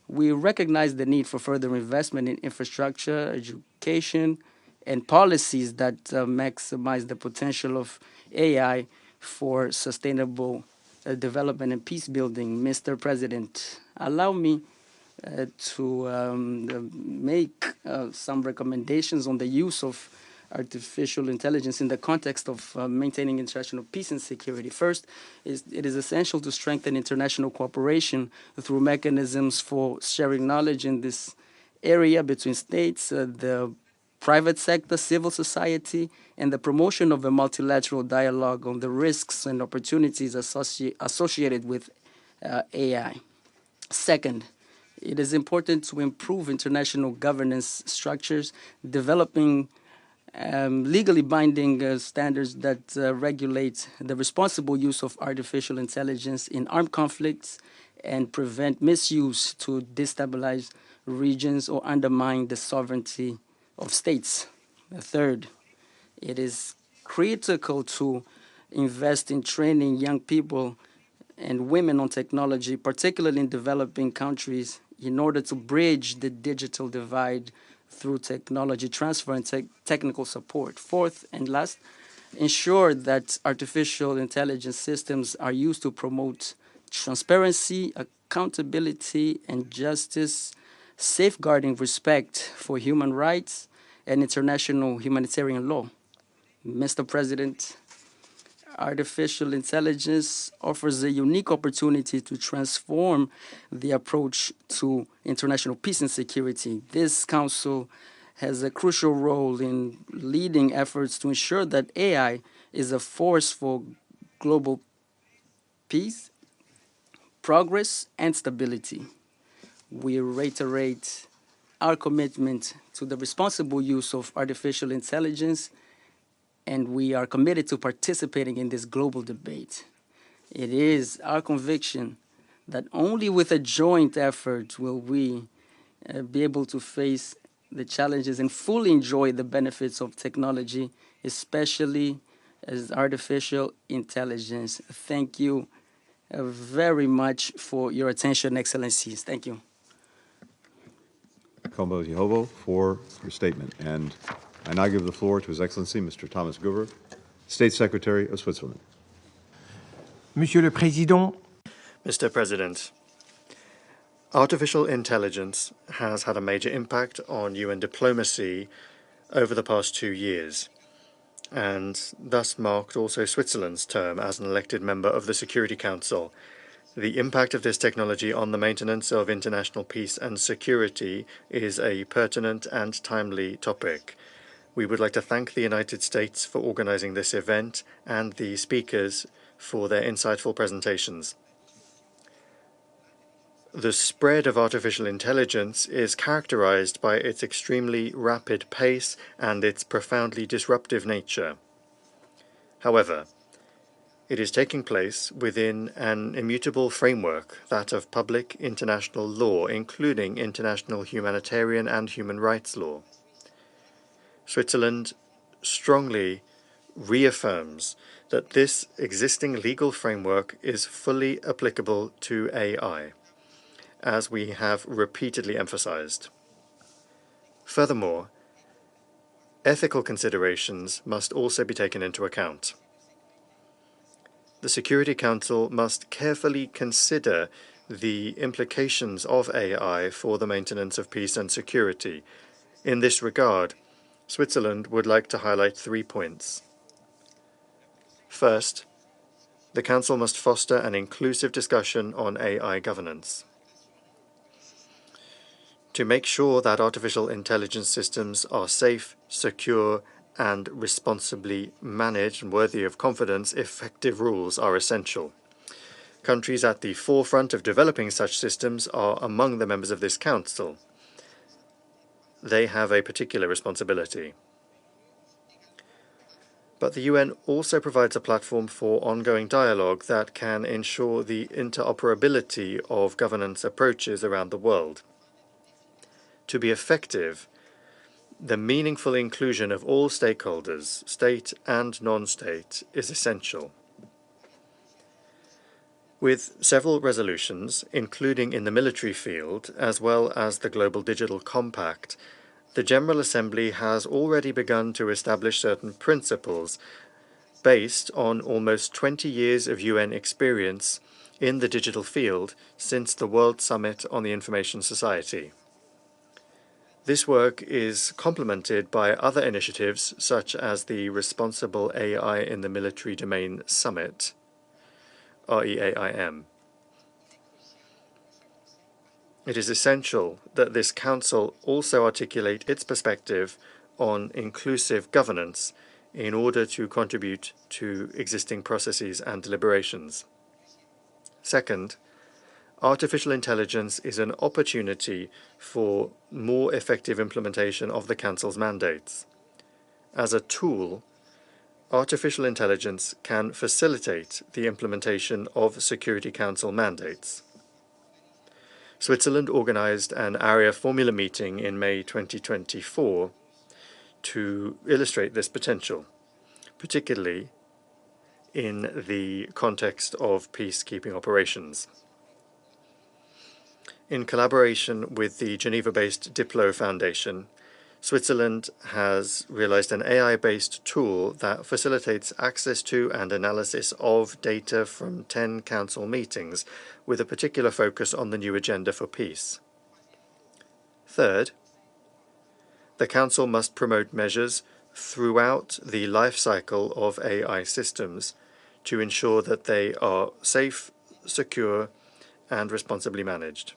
We recognize the need for further investment in infrastructure, education, and policies that maximize the potential of AI for sustainable development and peace building. Mr. President, allow me to make some recommendations on the use of artificial intelligence in the context of maintaining international peace and security. First, it is essential to strengthen international cooperation through mechanisms for sharing knowledge in this area between states, the private sector, civil society, and the promotion of a multilateral dialogue on the risks and opportunities associated with AI. Second, it is important to improve international governance structures, developing legally binding standards that regulate the responsible use of artificial intelligence in armed conflicts and prevent misuse to destabilize regions or undermine the sovereignty of states. Third, it is critical to invest in training young people and women on technology, particularly in developing countries, in order to bridge the digital divide through technology transfer and technical support. Fourth and last, ensure that artificial intelligence systems are used to promote transparency, accountability, and justice, safeguarding respect for human rights and international humanitarian law. Mr. President, artificial intelligence offers a unique opportunity to transform the approach to international peace and security. This council has a crucial role in leading efforts to ensure that AI is a force for global peace, progress, and stability. We reiterate our commitment to the responsible use of artificial intelligence, and we are committed to participating in this global debate. It is our conviction that only with a joint effort will we be able to face the challenges and fully enjoy the benefits of technology, especially as artificial intelligence. Thank you very much for your attention, Excellencies. Thank you. Kombo Yehovo for your statement. And I now give the floor to His Excellency Mr. Thomas Guver, State Secretary of Switzerland. Monsieur le Président, Mr. President, artificial intelligence has had a major impact on UN diplomacy over the past 2 years, and thus marked also Switzerland's term as an elected member of the Security Council. The impact of this technology on the maintenance of international peace and security is a pertinent and timely topic. We would like to thank the United States for organizing this event and the speakers for their insightful presentations. The spread of artificial intelligence is characterized by its extremely rapid pace and its profoundly disruptive nature. However, it is taking place within an immutable framework, that of public international law, including international humanitarian and human rights law. Switzerland strongly reaffirms that this existing legal framework is fully applicable to AI, as we have repeatedly emphasized. Furthermore, ethical considerations must also be taken into account. The Security Council must carefully consider the implications of AI for the maintenance of peace and security. In this regard, Switzerland would like to highlight 3 points. First, the Council must foster an inclusive discussion on AI governance. To make sure that artificial intelligence systems are safe, secure, and responsibly managed and worthy of confidence, effective rules are essential. Countries at the forefront of developing such systems are among the members of this Council. They have a particular responsibility. But the UN also provides a platform for ongoing dialogue that can ensure the interoperability of governance approaches around the world. To be effective, the meaningful inclusion of all stakeholders, state and non-state, is essential. With several resolutions, including in the military field, as well as the Global Digital Compact, the General Assembly has already begun to establish certain principles based on almost 20 years of UN experience in the digital field since the World Summit on the Information Society. This work is complemented by other initiatives such as the Responsible AI in the Military Domain Summit, REAIM. It is essential that this Council also articulate its perspective on inclusive governance in order to contribute to existing processes and deliberations. Second, artificial intelligence is an opportunity for more effective implementation of the Council's mandates. As a tool, artificial intelligence can facilitate the implementation of Security Council mandates. Switzerland organized an area formula meeting in May 2024 to illustrate this potential. particularly in the context of peacekeeping operations. In collaboration with the Geneva-based Diplo Foundation, Switzerland has realized an AI-based tool that facilitates access to and analysis of data from 10 council meetings, with a particular focus on the new agenda for peace. Third, the Council must promote measures throughout the life cycle of AI systems to ensure that they are safe, secure, and responsibly managed.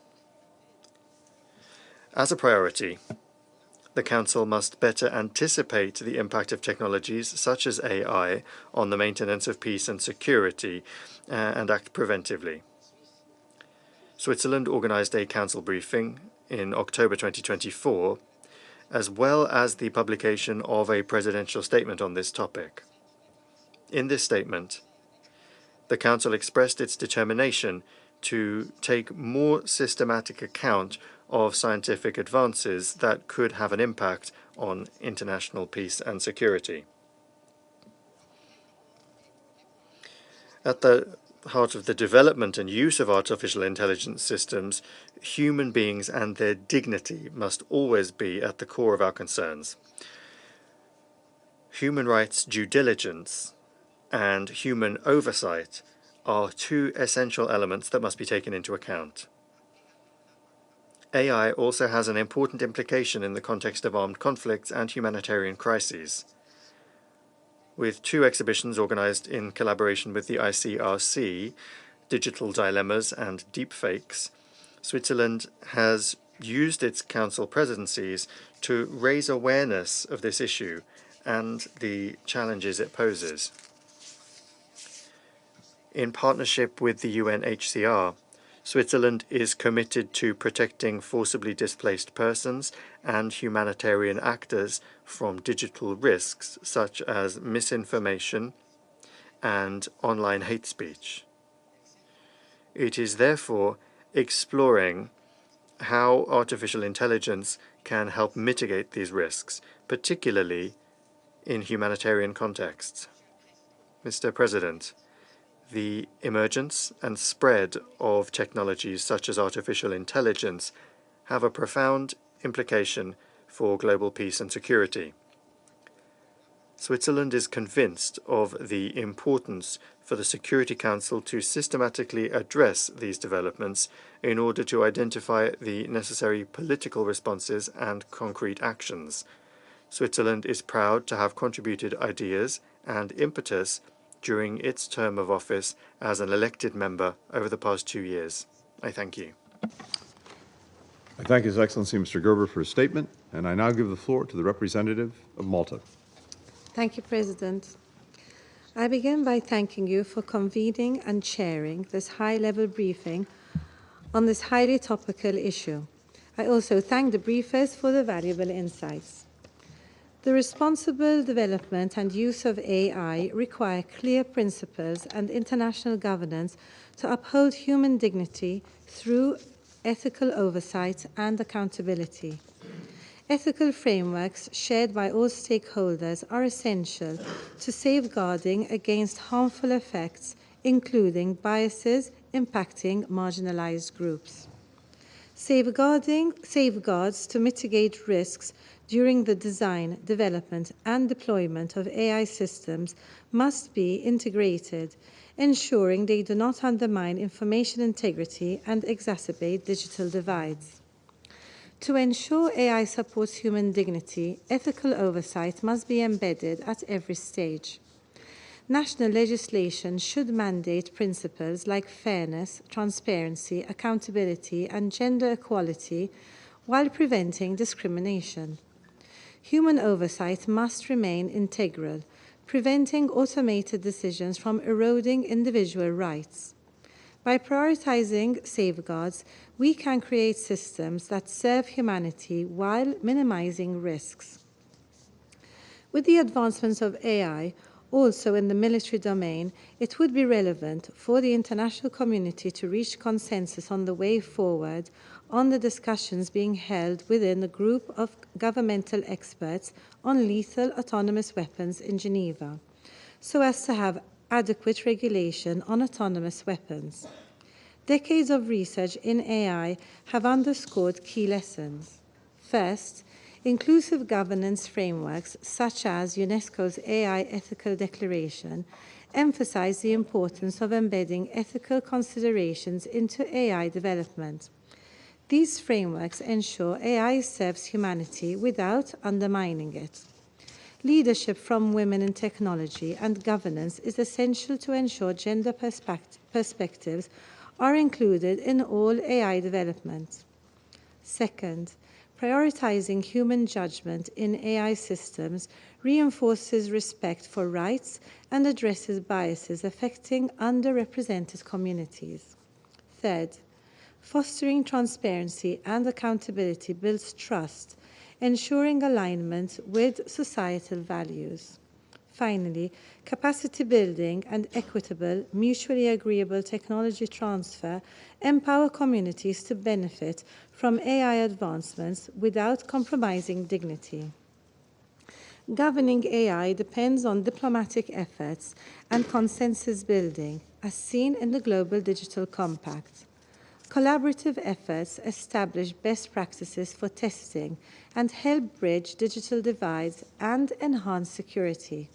As a priority, the Council must better anticipate the impact of technologies such as AI on the maintenance of peace and security and act preventively. Switzerland organized a Council briefing in October 2024, as well as the publication of a presidential statement on this topic. In this statement, the Council expressed its determination to take more systematic account of scientific advances that could have an impact on international peace and security. At the heart of the development and use of artificial intelligence systems, human beings and their dignity must always be at the core of our concerns. Human rights due diligence and human oversight are two essential elements that must be taken into account. AI also has an important implication in the context of armed conflicts and humanitarian crises. With two exhibitions organized in collaboration with the ICRC, Digital Dilemmas and Deepfakes, Switzerland has used its council presidencies to raise awareness of this issue and the challenges it poses. In partnership with the UNHCR, Switzerland is committed to protecting forcibly displaced persons and humanitarian actors from digital risks such as misinformation and online hate speech. It is therefore exploring how artificial intelligence can help mitigate these risks, particularly in humanitarian contexts. Mr. President, the emergence and spread of technologies such as artificial intelligence have a profound implication for global peace and security. Switzerland is convinced of the importance for the Security Council to systematically address these developments in order to identify the necessary political responses and concrete actions. Switzerland is proud to have contributed ideas and impetus during its term of office as an elected member over the past 2 years. I thank you. I thank His Excellency Mr. Gerber for his statement, and I now give the floor to the representative of Malta. Thank you, President. I begin by thanking you for convening and chairing this high-level briefing on this highly topical issue. I also thank the briefers for the valuable insights. The responsible development and use of AI require clear principles and international governance to uphold human dignity through ethical oversight and accountability. Ethical frameworks shared by all stakeholders are essential to safeguarding against harmful effects, including biases impacting marginalized groups. Safeguards to mitigate risks during the design, development, and deployment of AI systems must be integrated, ensuring they do not undermine information integrity and exacerbate digital divides. To ensure AI supports human dignity, ethical oversight must be embedded at every stage. National legislation should mandate principles like fairness, transparency, accountability, and gender equality while preventing discrimination. Human oversight must remain integral, preventing automated decisions from eroding individual rights. By prioritizing safeguards, we can create systems that serve humanity while minimizing risks. With the advancements of AI, also in the military domain, it would be relevant for the international community to reach consensus on the way forward on the discussions being held within a group of governmental experts on lethal autonomous weapons in Geneva. so as to have adequate regulation on autonomous weapons. Decades of research in AI have underscored key lessons. First, inclusive governance frameworks such as UNESCO's AI Ethical Declaration emphasize the importance of embedding ethical considerations into AI development. These frameworks ensure AI serves humanity without undermining it. Leadership from women in technology and governance is essential to ensure gender perspectives are included in all AI development. Second, prioritizing human judgment in AI systems reinforces respect for rights and addresses biases affecting underrepresented communities. Third, fostering transparency and accountability builds trust, ensuring alignment with societal values. Finally, capacity building and equitable, mutually agreeable technology transfer empower communities to benefit from AI advancements without compromising dignity. Governing AI depends on diplomatic efforts and consensus building, as seen in the Global Digital Compact. Collaborative efforts establish best practices for testing and help bridge digital divides and enhance security.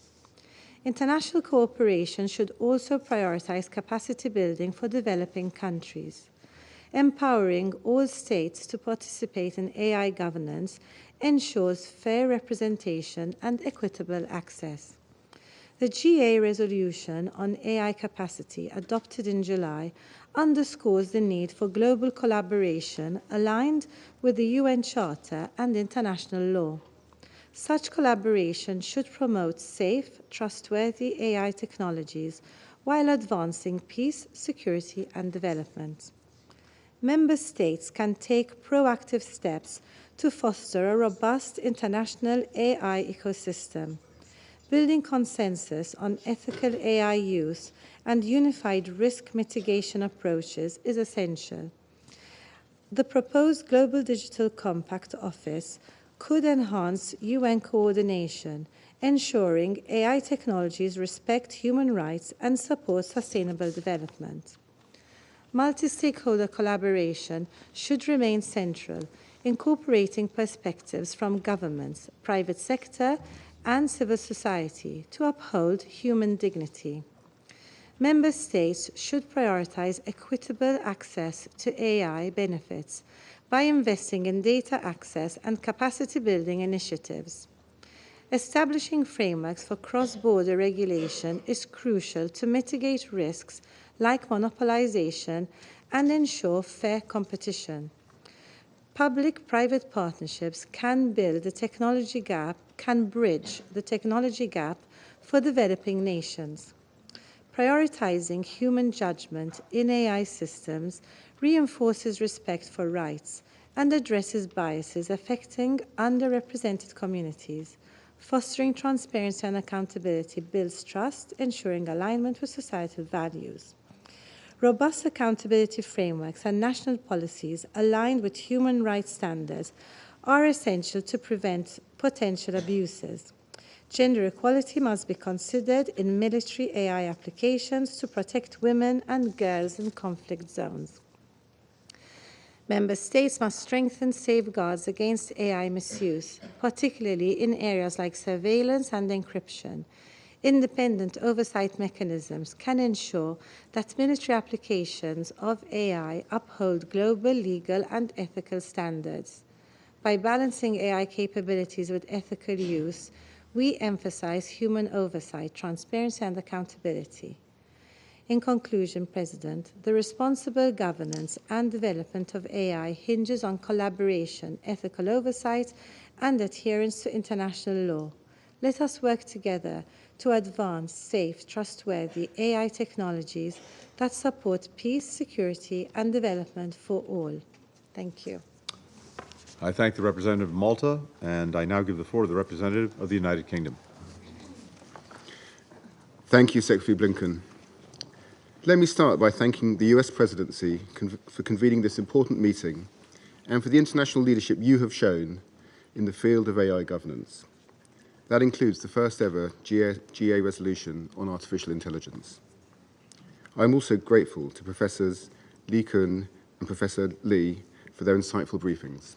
International cooperation should also prioritize capacity building for developing countries. Empowering all states to participate in AI governance ensures fair representation and equitable access. The GA resolution on AI capacity adopted in July underscores the need for global collaboration aligned with the UN Charter and international law. Such collaboration should promote safe, trustworthy AI technologies while advancing peace, security, and development. Member States can take proactive steps to foster a robust international AI ecosystem. Building consensus on ethical AI use and unified risk mitigation approaches is essential. The proposed Global Digital Compact Office could enhance UN coordination, ensuring AI technologies respect human rights and support sustainable development. Multi-stakeholder collaboration should remain central, incorporating perspectives from governments, private sector, and civil society to uphold human dignity. Member States should prioritize equitable access to AI benefits by investing in data access and capacity building initiatives. Establishing frameworks for cross-border regulation is crucial to mitigate risks like monopolization and ensure fair competition. Public-private partnerships can bridge the technology gap for developing nations. Prioritizing human judgment in AI systems reinforces respect for rights and addresses biases affecting underrepresented communities. Fostering transparency and accountability builds trust, ensuring alignment with societal values. Robust accountability frameworks and national policies aligned with human rights standards are essential to prevent potential abuses. Gender equality must be considered in military AI applications to protect women and girls in conflict zones. Member States must strengthen safeguards against AI misuse, particularly in areas like surveillance and encryption. Independent oversight mechanisms can ensure that military applications of AI uphold global legal and ethical standards. By balancing AI capabilities with ethical use, we emphasize human oversight, transparency, and accountability. In conclusion, President, the responsible governance and development of AI hinges on collaboration, ethical oversight, and adherence to international law. Let us work together to advance safe, trustworthy AI technologies that support peace, security, and development for all. Thank you. I thank the representative of Malta, and I now give the floor to the representative of the United Kingdom. Thank you, Secretary Blinken. Let me start by thanking the US Presidency for convening this important meeting and for the international leadership you have shown in the field of AI governance. That includes the first ever GA resolution on artificial intelligence. I'm also grateful to Professors Blinken and Professor Lee for their insightful briefings.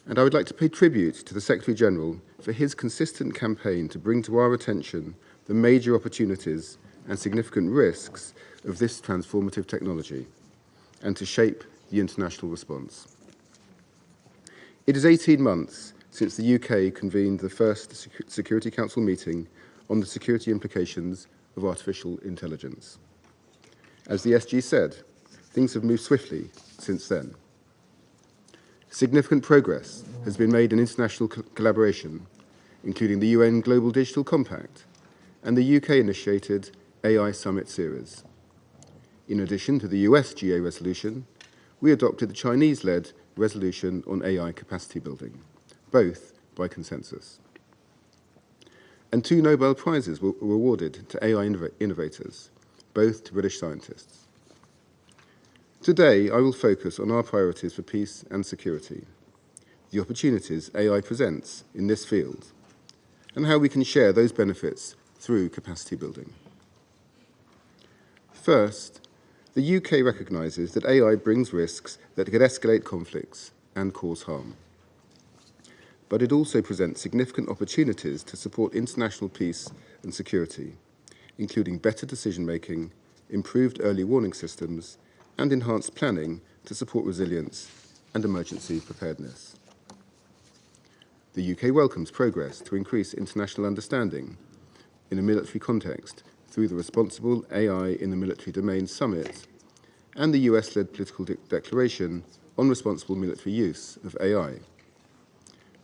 And I would like to pay tribute to the Secretary-General for his consistent campaign to bring to our attention the major opportunities and significant risks of this transformative technology and to shape the international response. It is 18 months since the UK convened the first Security Council meeting on the security implications of artificial intelligence. As the SG said, things have moved swiftly since then. Significant progress has been made in international collaboration, including the UN Global Digital Compact and the UK-initiated AI Summit Series. In addition to the US GA resolution, we adopted the Chinese-led resolution on AI capacity building, both by consensus. And 2 Nobel Prizes were awarded to AI innovators, both to British scientists. Today, I will focus on our priorities for peace and security, the opportunities AI presents in this field, and how we can share those benefits through capacity building. First, the UK recognises that AI brings risks that could escalate conflicts and cause harm. But it also presents significant opportunities to support international peace and security, including better decision-making, improved early warning systems, and enhanced planning to support resilience and emergency preparedness. The UK welcomes progress to increase international understanding in a military context through the Responsible AI in the Military Domain Summit and the US-led political declaration on responsible military use of AI.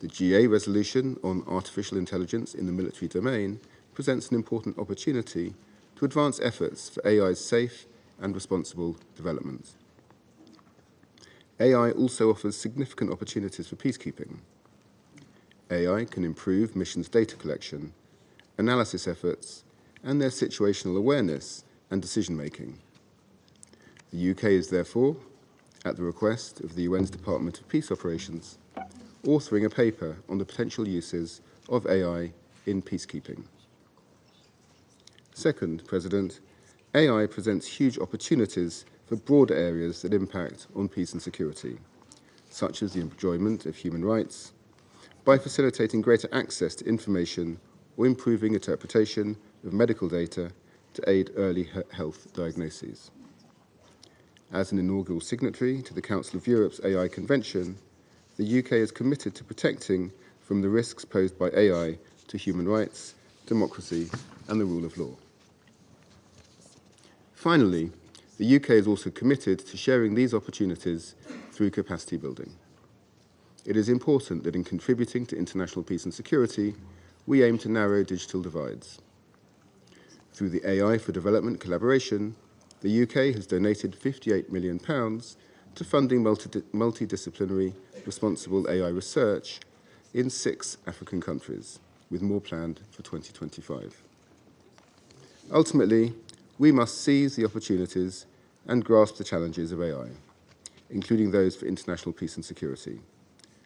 The GA resolution on artificial intelligence in the military domain presents an important opportunity to advance efforts for AI's safe and responsible development. AI also offers significant opportunities for peacekeeping. AI can improve missions' data collection, analysis efforts, and their situational awareness and decision-making. The UK is therefore, at the request of the UN's Department of Peace Operations, authoring a paper on the potential uses of AI in peacekeeping. Second, President, AI presents huge opportunities for broader areas that impact on peace and security, such as the enjoyment of human rights, by facilitating greater access to information or improving interpretation of medical data to aid early health diagnoses. As an inaugural signatory to the Council of Europe's AI Convention, the UK is committed to protecting from the risks posed by AI to human rights, democracy, and the rule of law. Finally, the UK is also committed to sharing these opportunities through capacity building. It is important that in contributing to international peace and security, we aim to narrow digital divides. Through the AI for Development collaboration, the UK has donated £58 million to funding multidisciplinary responsible AI research in 6 African countries, with more planned for 2025. Ultimately, we must seize the opportunities and grasp the challenges of AI, including those for international peace and security,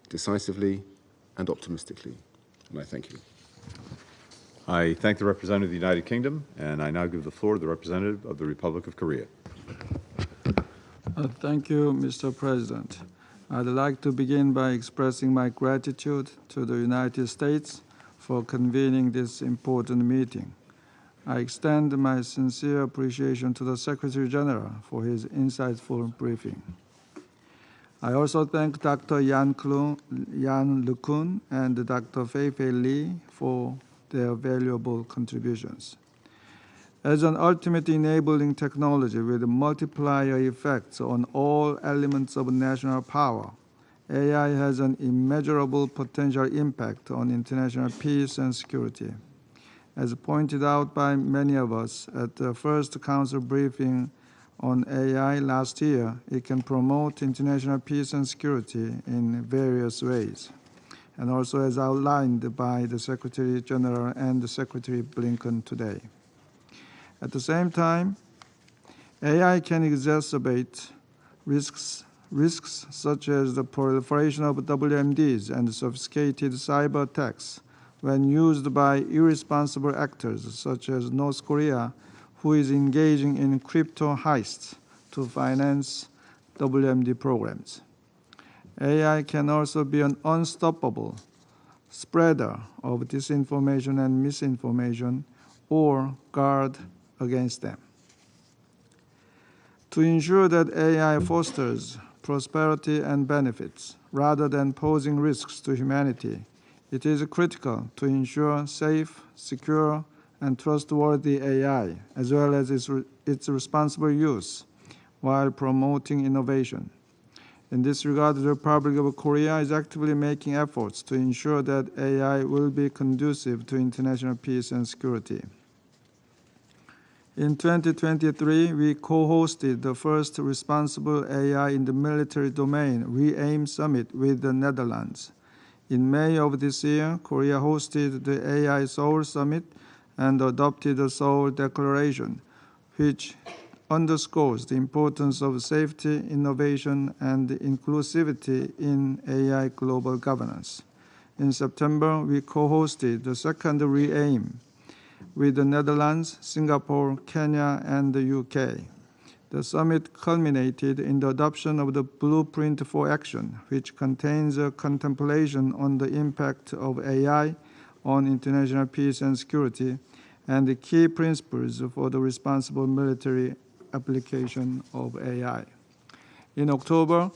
decisively and optimistically. And I thank you. I thank the representative of the United Kingdom, and I now give the floor to the representative of the Republic of Korea. Thank you, Mr. President. I'd like to begin by expressing my gratitude to the United States for convening this important meeting. I extend my sincere appreciation to the Secretary General for his insightful briefing. I also thank Dr. Yan LeCun and Dr. Fei-Fei Li for their valuable contributions. As an ultimate enabling technology with multiplier effects on all elements of national power, AI has an immeasurable potential impact on international peace and security. As pointed out by many of us at the first Council briefing on AI last year, it can promote international peace and security in various ways, and also as outlined by the Secretary General and the Secretary Blinken today. At the same time, AI can exacerbate risks such as the proliferation of WMDs and sophisticated cyber attacks, when used by irresponsible actors such as North Korea, who is engaging in crypto heists to finance WMD programs. AI can also be an unstoppable spreader of disinformation and misinformation or guard against them. To ensure that AI fosters prosperity and benefits rather than posing risks to humanity, it is critical to ensure safe, secure, and trustworthy AI, as well as its responsible use, while promoting innovation. In this regard, the Republic of Korea is actively making efforts to ensure that AI will be conducive to international peace and security. In 2023, we co-hosted the first Responsible AI in the Military Domain RE-AIM Summit with the Netherlands. In May of this year, Korea hosted the AI Seoul Summit and adopted the Seoul Declaration, which underscores the importance of safety, innovation, and inclusivity in AI global governance. In September, we co-hosted the second RE-AIM with the Netherlands, Singapore, Kenya, and the UK. The summit culminated in the adoption of the Blueprint for Action, which contains a contemplation on the impact of AI on international peace and security and the key principles for the responsible military application of AI. In October,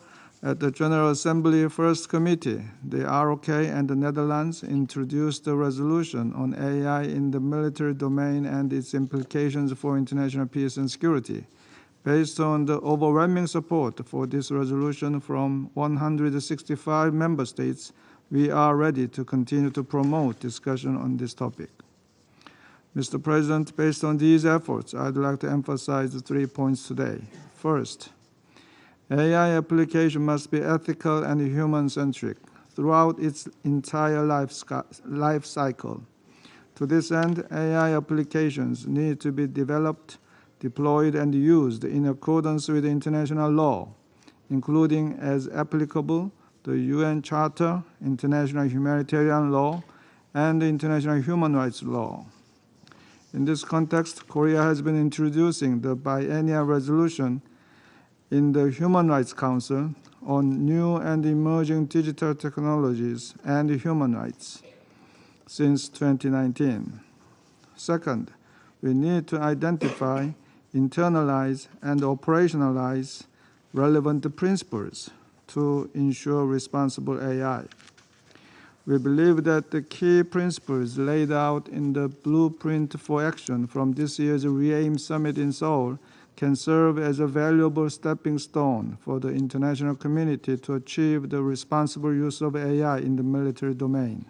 at the General Assembly First Committee, the ROK and the Netherlands introduced a resolution on AI in the military domain and its implications for international peace and security. Based on the overwhelming support for this resolution from 165 member states, we are ready to continue to promote discussion on this topic. Mr. President, based on these efforts, I'd like to emphasize the 3 points today. First, AI application must be ethical and human-centric throughout its entire life cycle. To this end, AI applications need to be developed, deployed, and used in accordance with international law, including, as applicable, the UN Charter, international humanitarian law, and international human rights law. In this context, Korea has been introducing the biennial resolution in the Human Rights Council on new and emerging digital technologies and human rights since 2019. Second, we need to identify, internalize, and operationalize relevant principles to ensure responsible AI. We believe that the key principles laid out in the Blueprint for Action from this year's RE-AIM Summit in Seoul can serve as a valuable stepping stone for the international community to achieve the responsible use of AI in the military domain.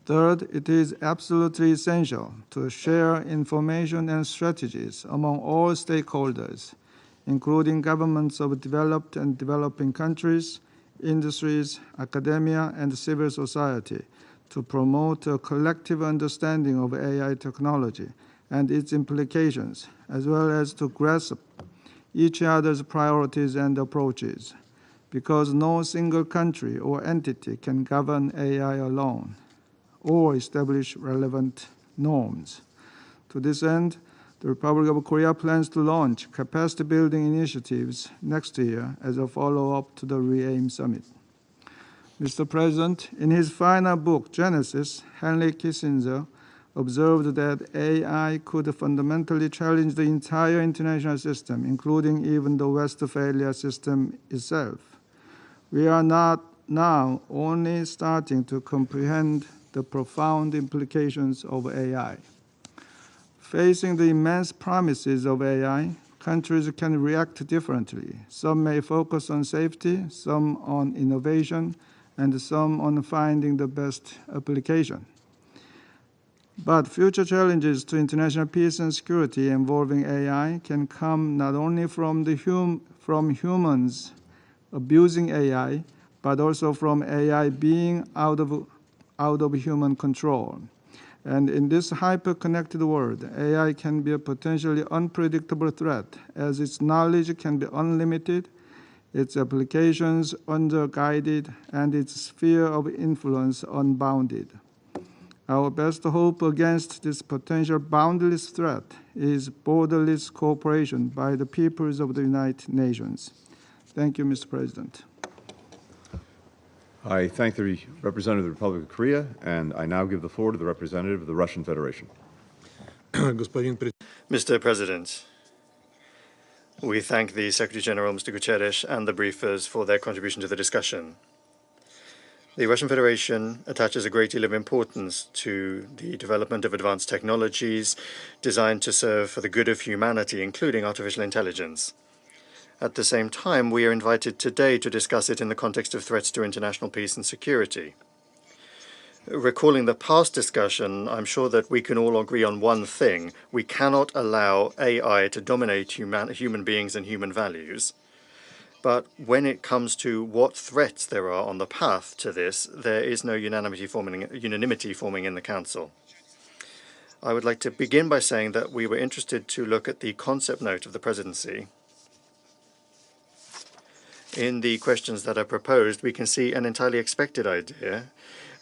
Third, it is absolutely essential to share information and strategies among all stakeholders, including governments of developed and developing countries, industries, academia, and civil society, to promote a collective understanding of AI technology and its implications, as well as to grasp each other's priorities and approaches, because no single country or entity can govern AI alone or establish relevant norms. To this end, the Republic of Korea plans to launch capacity-building initiatives next year as a follow-up to the RE-AIM Summit. Mr. President, in his final book, Genesis, Henry Kissinger observed that AI could fundamentally challenge the entire international system, including even the Westphalia system itself. We are not now only starting to comprehend the profound implications of AI. Facing the immense promises of AI, countries can react differently. Some may focus on safety, some on innovation, and some on finding the best application. But future challenges to international peace and security involving AI can come not only from humans abusing AI, but also from AI being out of human control. And in this hyper-connected world, AI can be a potentially unpredictable threat, as its knowledge can be unlimited, its applications underguided, and its sphere of influence unbounded. Our best hope against this potential boundless threat is borderless cooperation by the peoples of the United Nations. Thank you, Mr. President. I thank the representative of the Republic of Korea, and I now give the floor to the representative of the Russian Federation. Mr. President, we thank the Secretary General, Mr. Guterres, and the briefers for their contribution to the discussion. The Russian Federation attaches a great deal of importance to the development of advanced technologies designed to serve for the good of humanity, including artificial intelligence. At the same time, we are invited today to discuss it in the context of threats to international peace and security. Recalling the past discussion, I'm sure that we can all agree on one thing. We cannot allow AI to dominate human beings and human values. But when it comes to what threats there are on the path to this, there is no unanimity forming in the Council. I would like to begin by saying that we were interested to look at the concept note of the Presidency. In the questions that are proposed, we can see an entirely expected idea,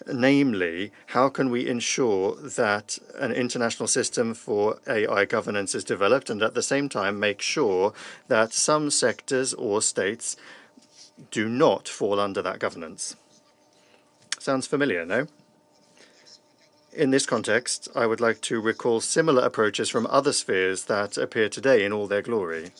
namely, how can we ensure that an international system for AI governance is developed and at the same time make sure that some sectors or states do not fall under that governance? Sounds familiar, no? In this context, I would like to recall similar approaches from other spheres that appear today in all their glory.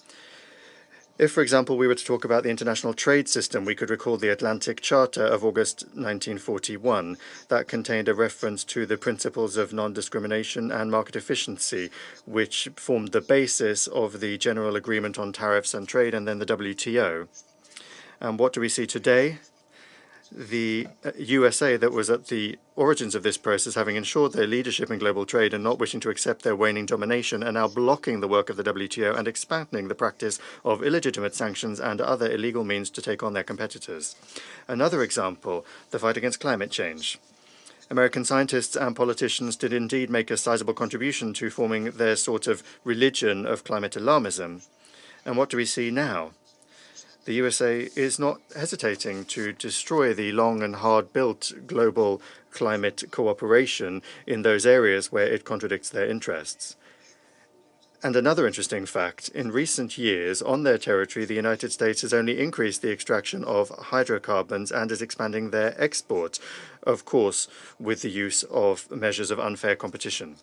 If, for example, we were to talk about the international trade system, we could recall the Atlantic Charter of August 1941 that contained a reference to the principles of non-discrimination and market efficiency, which formed the basis of the General Agreement on Tariffs and Trade and then the WTO. And what do we see today? The USA, that was at the origins of this process, having ensured their leadership in global trade and not wishing to accept their waning domination, are now blocking the work of the WTO and expanding the practice of illegitimate sanctions and other illegal means to take on their competitors. Another example, the fight against climate change. American scientists and politicians did indeed make a sizable contribution to forming their sort of religion of climate alarmism. And what do we see now? The USA is not hesitating to destroy the long and hard-built global climate cooperation in those areas where it contradicts their interests. And another interesting fact, in recent years, on their territory, the United States has only increased the extraction of hydrocarbons and is expanding their export, of course, with the use of measures of unfair competition.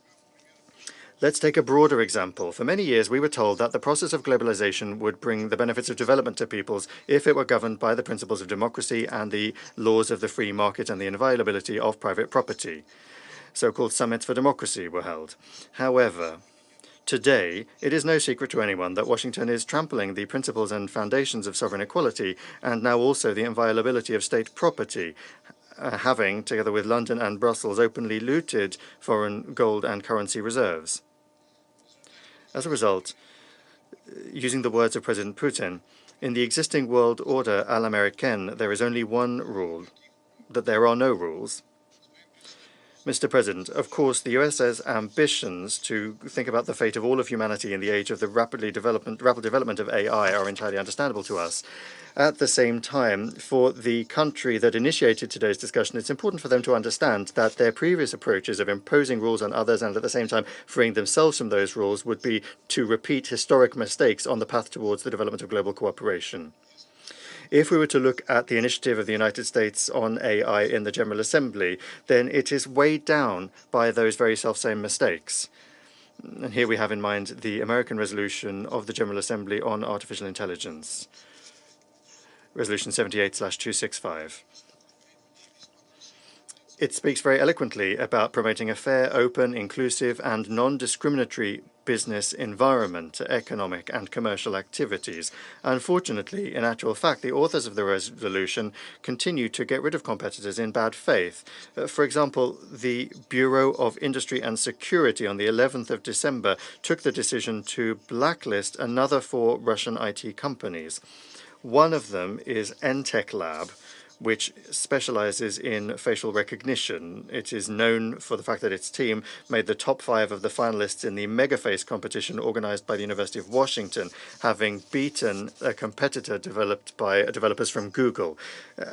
Let's take a broader example. For many years, we were told that the process of globalization would bring the benefits of development to peoples if it were governed by the principles of democracy and the laws of the free market and the inviolability of private property. So-called summits for democracy were held. However, today, it is no secret to anyone that Washington is trampling the principles and foundations of sovereign equality and now also the inviolability of state property, having, together with London and Brussels, openly looted foreign gold and currency reserves. As a result, using the words of President Putin, in the existing world order à l'américaine, there is only one rule, that there are no rules. Mr. President, of course, the US's ambitions to think about the fate of all of humanity in the age of the rapid development of AI are entirely understandable to us. At the same time, for the country that initiated today's discussion, it's important for them to understand that their previous approaches of imposing rules on others and at the same time freeing themselves from those rules would be to repeat historic mistakes on the path towards the development of global cooperation. If we were to look at the initiative of the United States on AI in the General Assembly, then it is weighed down by those very selfsame mistakes. And here we have in mind the American resolution of the General Assembly on artificial intelligence, Resolution 78/265. It speaks very eloquently about promoting a fair, open, inclusive, and non-discriminatory business environment to economic and commercial activities. Unfortunately, in actual fact, the authors of the resolution continue to get rid of competitors in bad faith. For example, the Bureau of Industry and Security on the 11th of December took the decision to blacklist another 4 Russian IT companies. One of them is Entech Lab, which specializes in facial recognition. It is known for the fact that its team made the top 5 of the finalists in the MegaFace competition organized by the University of Washington, having beaten a competitor developed by developers from Google.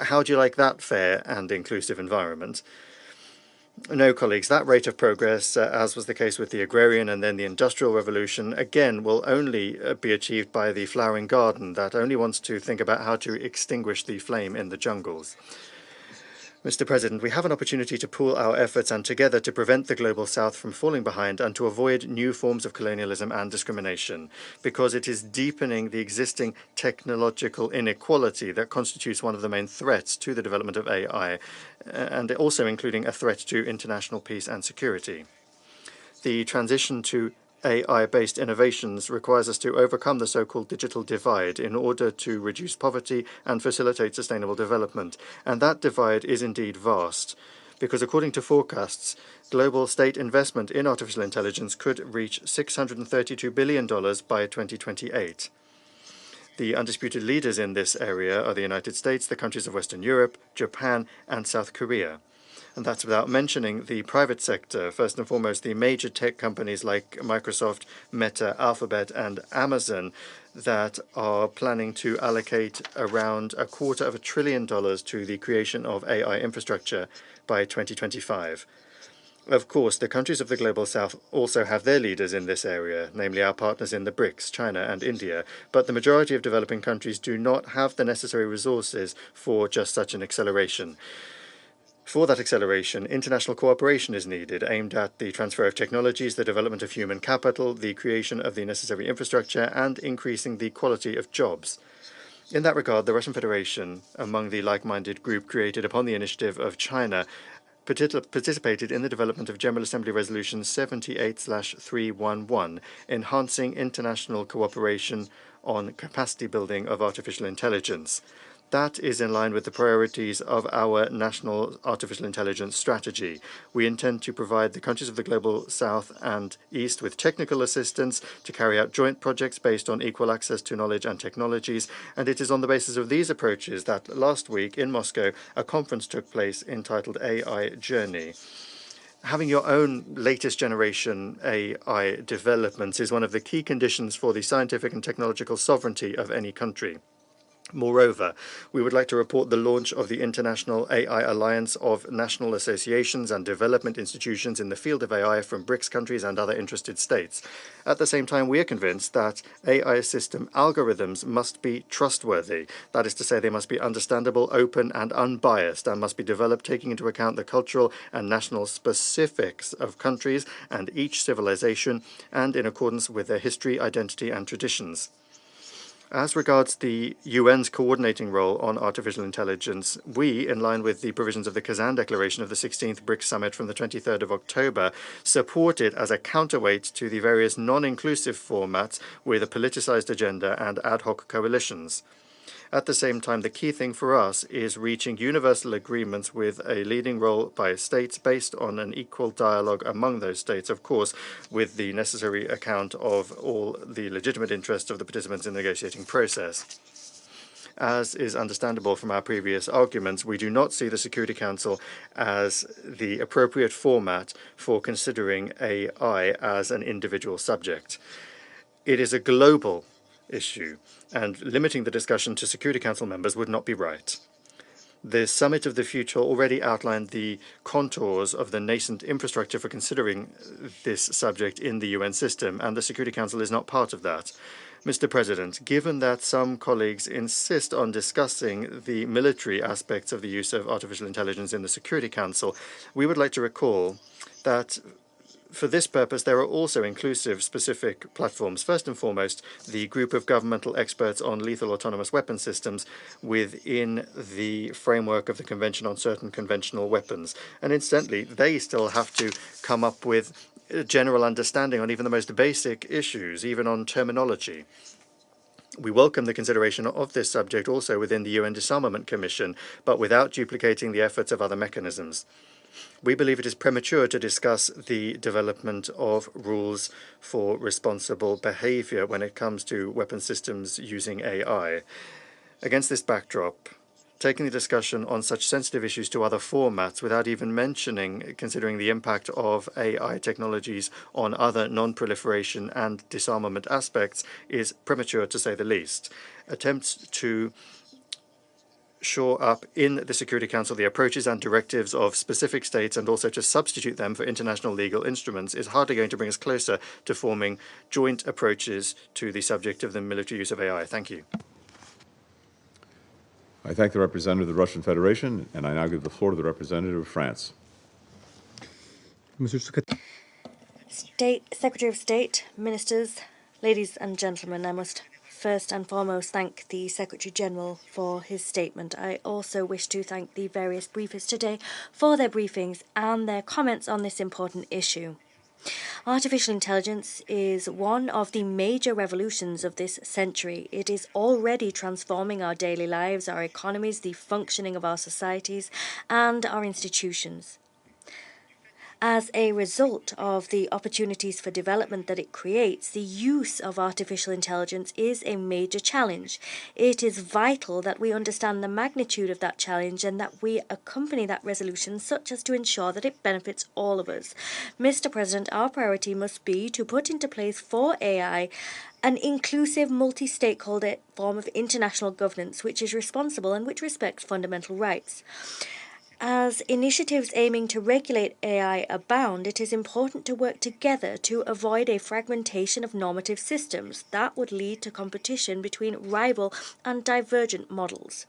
How do you like that fair and inclusive environment? No, colleagues, that rate of progress, as was the case with the agrarian and then the industrial revolution, again, will only be achieved by the flowering garden that only wants to think about how to extinguish the flame in the jungles. Mr. President, we have an opportunity to pool our efforts and together to prevent the Global South from falling behind and to avoid new forms of colonialism and discrimination, because it is deepening the existing technological inequality that constitutes one of the main threats to the development of AI, and also including a threat to international peace and security. The transition to AI-based innovations requires us to overcome the so-called digital divide in order to reduce poverty and facilitate sustainable development. And that divide is indeed vast, because according to forecasts, global state investment in artificial intelligence could reach $632 billion by 2028. The undisputed leaders in this area are the United States, the countries of Western Europe, Japan, and South Korea. And that's without mentioning the private sector, first and foremost the major tech companies like Microsoft, Meta, Alphabet, and Amazon that are planning to allocate around $250 billion to the creation of AI infrastructure by 2025. Of course, the countries of the Global South also have their leaders in this area, namely our partners in the BRICS, China and India, but the majority of developing countries do not have the necessary resources for just such an acceleration. For that acceleration, international cooperation is needed, aimed at the transfer of technologies, the development of human capital, the creation of the necessary infrastructure, and increasing the quality of jobs. In that regard, the Russian Federation, among the like-minded group created upon the initiative of China, participated in the development of General Assembly Resolution 78/311, enhancing international cooperation on capacity building of artificial intelligence. That is in line with the priorities of our national artificial intelligence strategy. We intend to provide the countries of the Global South and East with technical assistance to carry out joint projects based on equal access to knowledge and technologies, and it is on the basis of these approaches that last week in Moscow a conference took place entitled AI Journey. Having your own latest generation AI developments is one of the key conditions for the scientific and technological sovereignty of any country. Moreover, we would like to report the launch of the International AI Alliance of National Associations and Development Institutions in the field of AI from BRICS countries and other interested states. At the same time, we are convinced that AI system algorithms must be trustworthy. That is to say, they must be understandable, open, and unbiased, and must be developed taking into account the cultural and national specifics of countries and each civilization, and in accordance with their history, identity, and traditions. As regards the UN's coordinating role on artificial intelligence, we, in line with the provisions of the Kazan Declaration of the 16th BRICS Summit from the 23rd of October, support it as a counterweight to the various non-inclusive formats with a politicized agenda and ad hoc coalitions. At the same time, the key thing for us is reaching universal agreements with a leading role by states based on an equal dialogue among those states, of course, with the necessary account of all the legitimate interests of the participants in the negotiating process. As is understandable from our previous arguments, we do not see the Security Council as the appropriate format for considering AI as an individual subject. It is a global issue, and limiting the discussion to Security Council members would not be right. The Summit of the Future already outlined the contours of the nascent infrastructure for considering this subject in the UN system, and the Security Council is not part of that. Mr. President, given that some colleagues insist on discussing the military aspects of the use of artificial intelligence in the Security Council, we would like to recall that for this purpose, there are also inclusive specific platforms. First and foremost, the group of governmental experts on lethal autonomous weapon systems within the framework of the Convention on Certain Conventional Weapons. And incidentally, they still have to come up with a general understanding on even the most basic issues, even on terminology. We welcome the consideration of this subject also within the UN Disarmament Commission, but without duplicating the efforts of other mechanisms. We believe it is premature to discuss the development of rules for responsible behavior when it comes to weapon systems using AI. Against this backdrop, taking the discussion on such sensitive issues to other formats without even considering the impact of AI technologies on other non-proliferation and disarmament aspects is premature, to say the least. Attempts to shore up in the Security Council the approaches and directives of specific states and also to substitute them for international legal instruments is hardly going to bring us closer to forming joint approaches to the subject of the military use of AI. Thank you. I thank the representative of the Russian Federation, and I now give the floor to the representative of France. Secretary of State, Ministers, ladies and gentlemen, I must first and foremost thank the Secretary General for his statement. I also wish to thank the various briefers today for their briefings and their comments on this important issue. Artificial intelligence is one of the major revolutions of this century. It is already transforming our daily lives, our economies, the functioning of our societies, and our institutions. As a result of the opportunities for development that it creates, the use of artificial intelligence is a major challenge. It is vital that we understand the magnitude of that challenge and that we accompany that resolution such as to ensure that it benefits all of us. Mr. President, our priority must be to put into place for AI an inclusive, multi-stakeholder form of international governance which is responsible and which respects fundamental rights. As initiatives aiming to regulate AI abound, it is important to work together to avoid a fragmentation of normative systems that would lead to competition between rival and divergent models.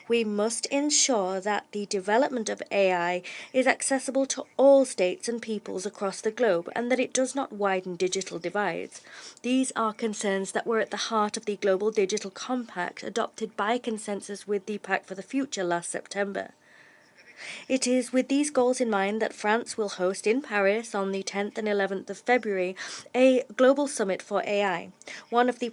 We must ensure that the development of AI is accessible to all states and peoples across the globe and that it does not widen digital divides. These are concerns that were at the heart of the Global Digital Compact adopted by consensus with the Pact for the Future last September. It is with these goals in mind that France will host in Paris on the 10th and 11th of February a global summit for AI. One of the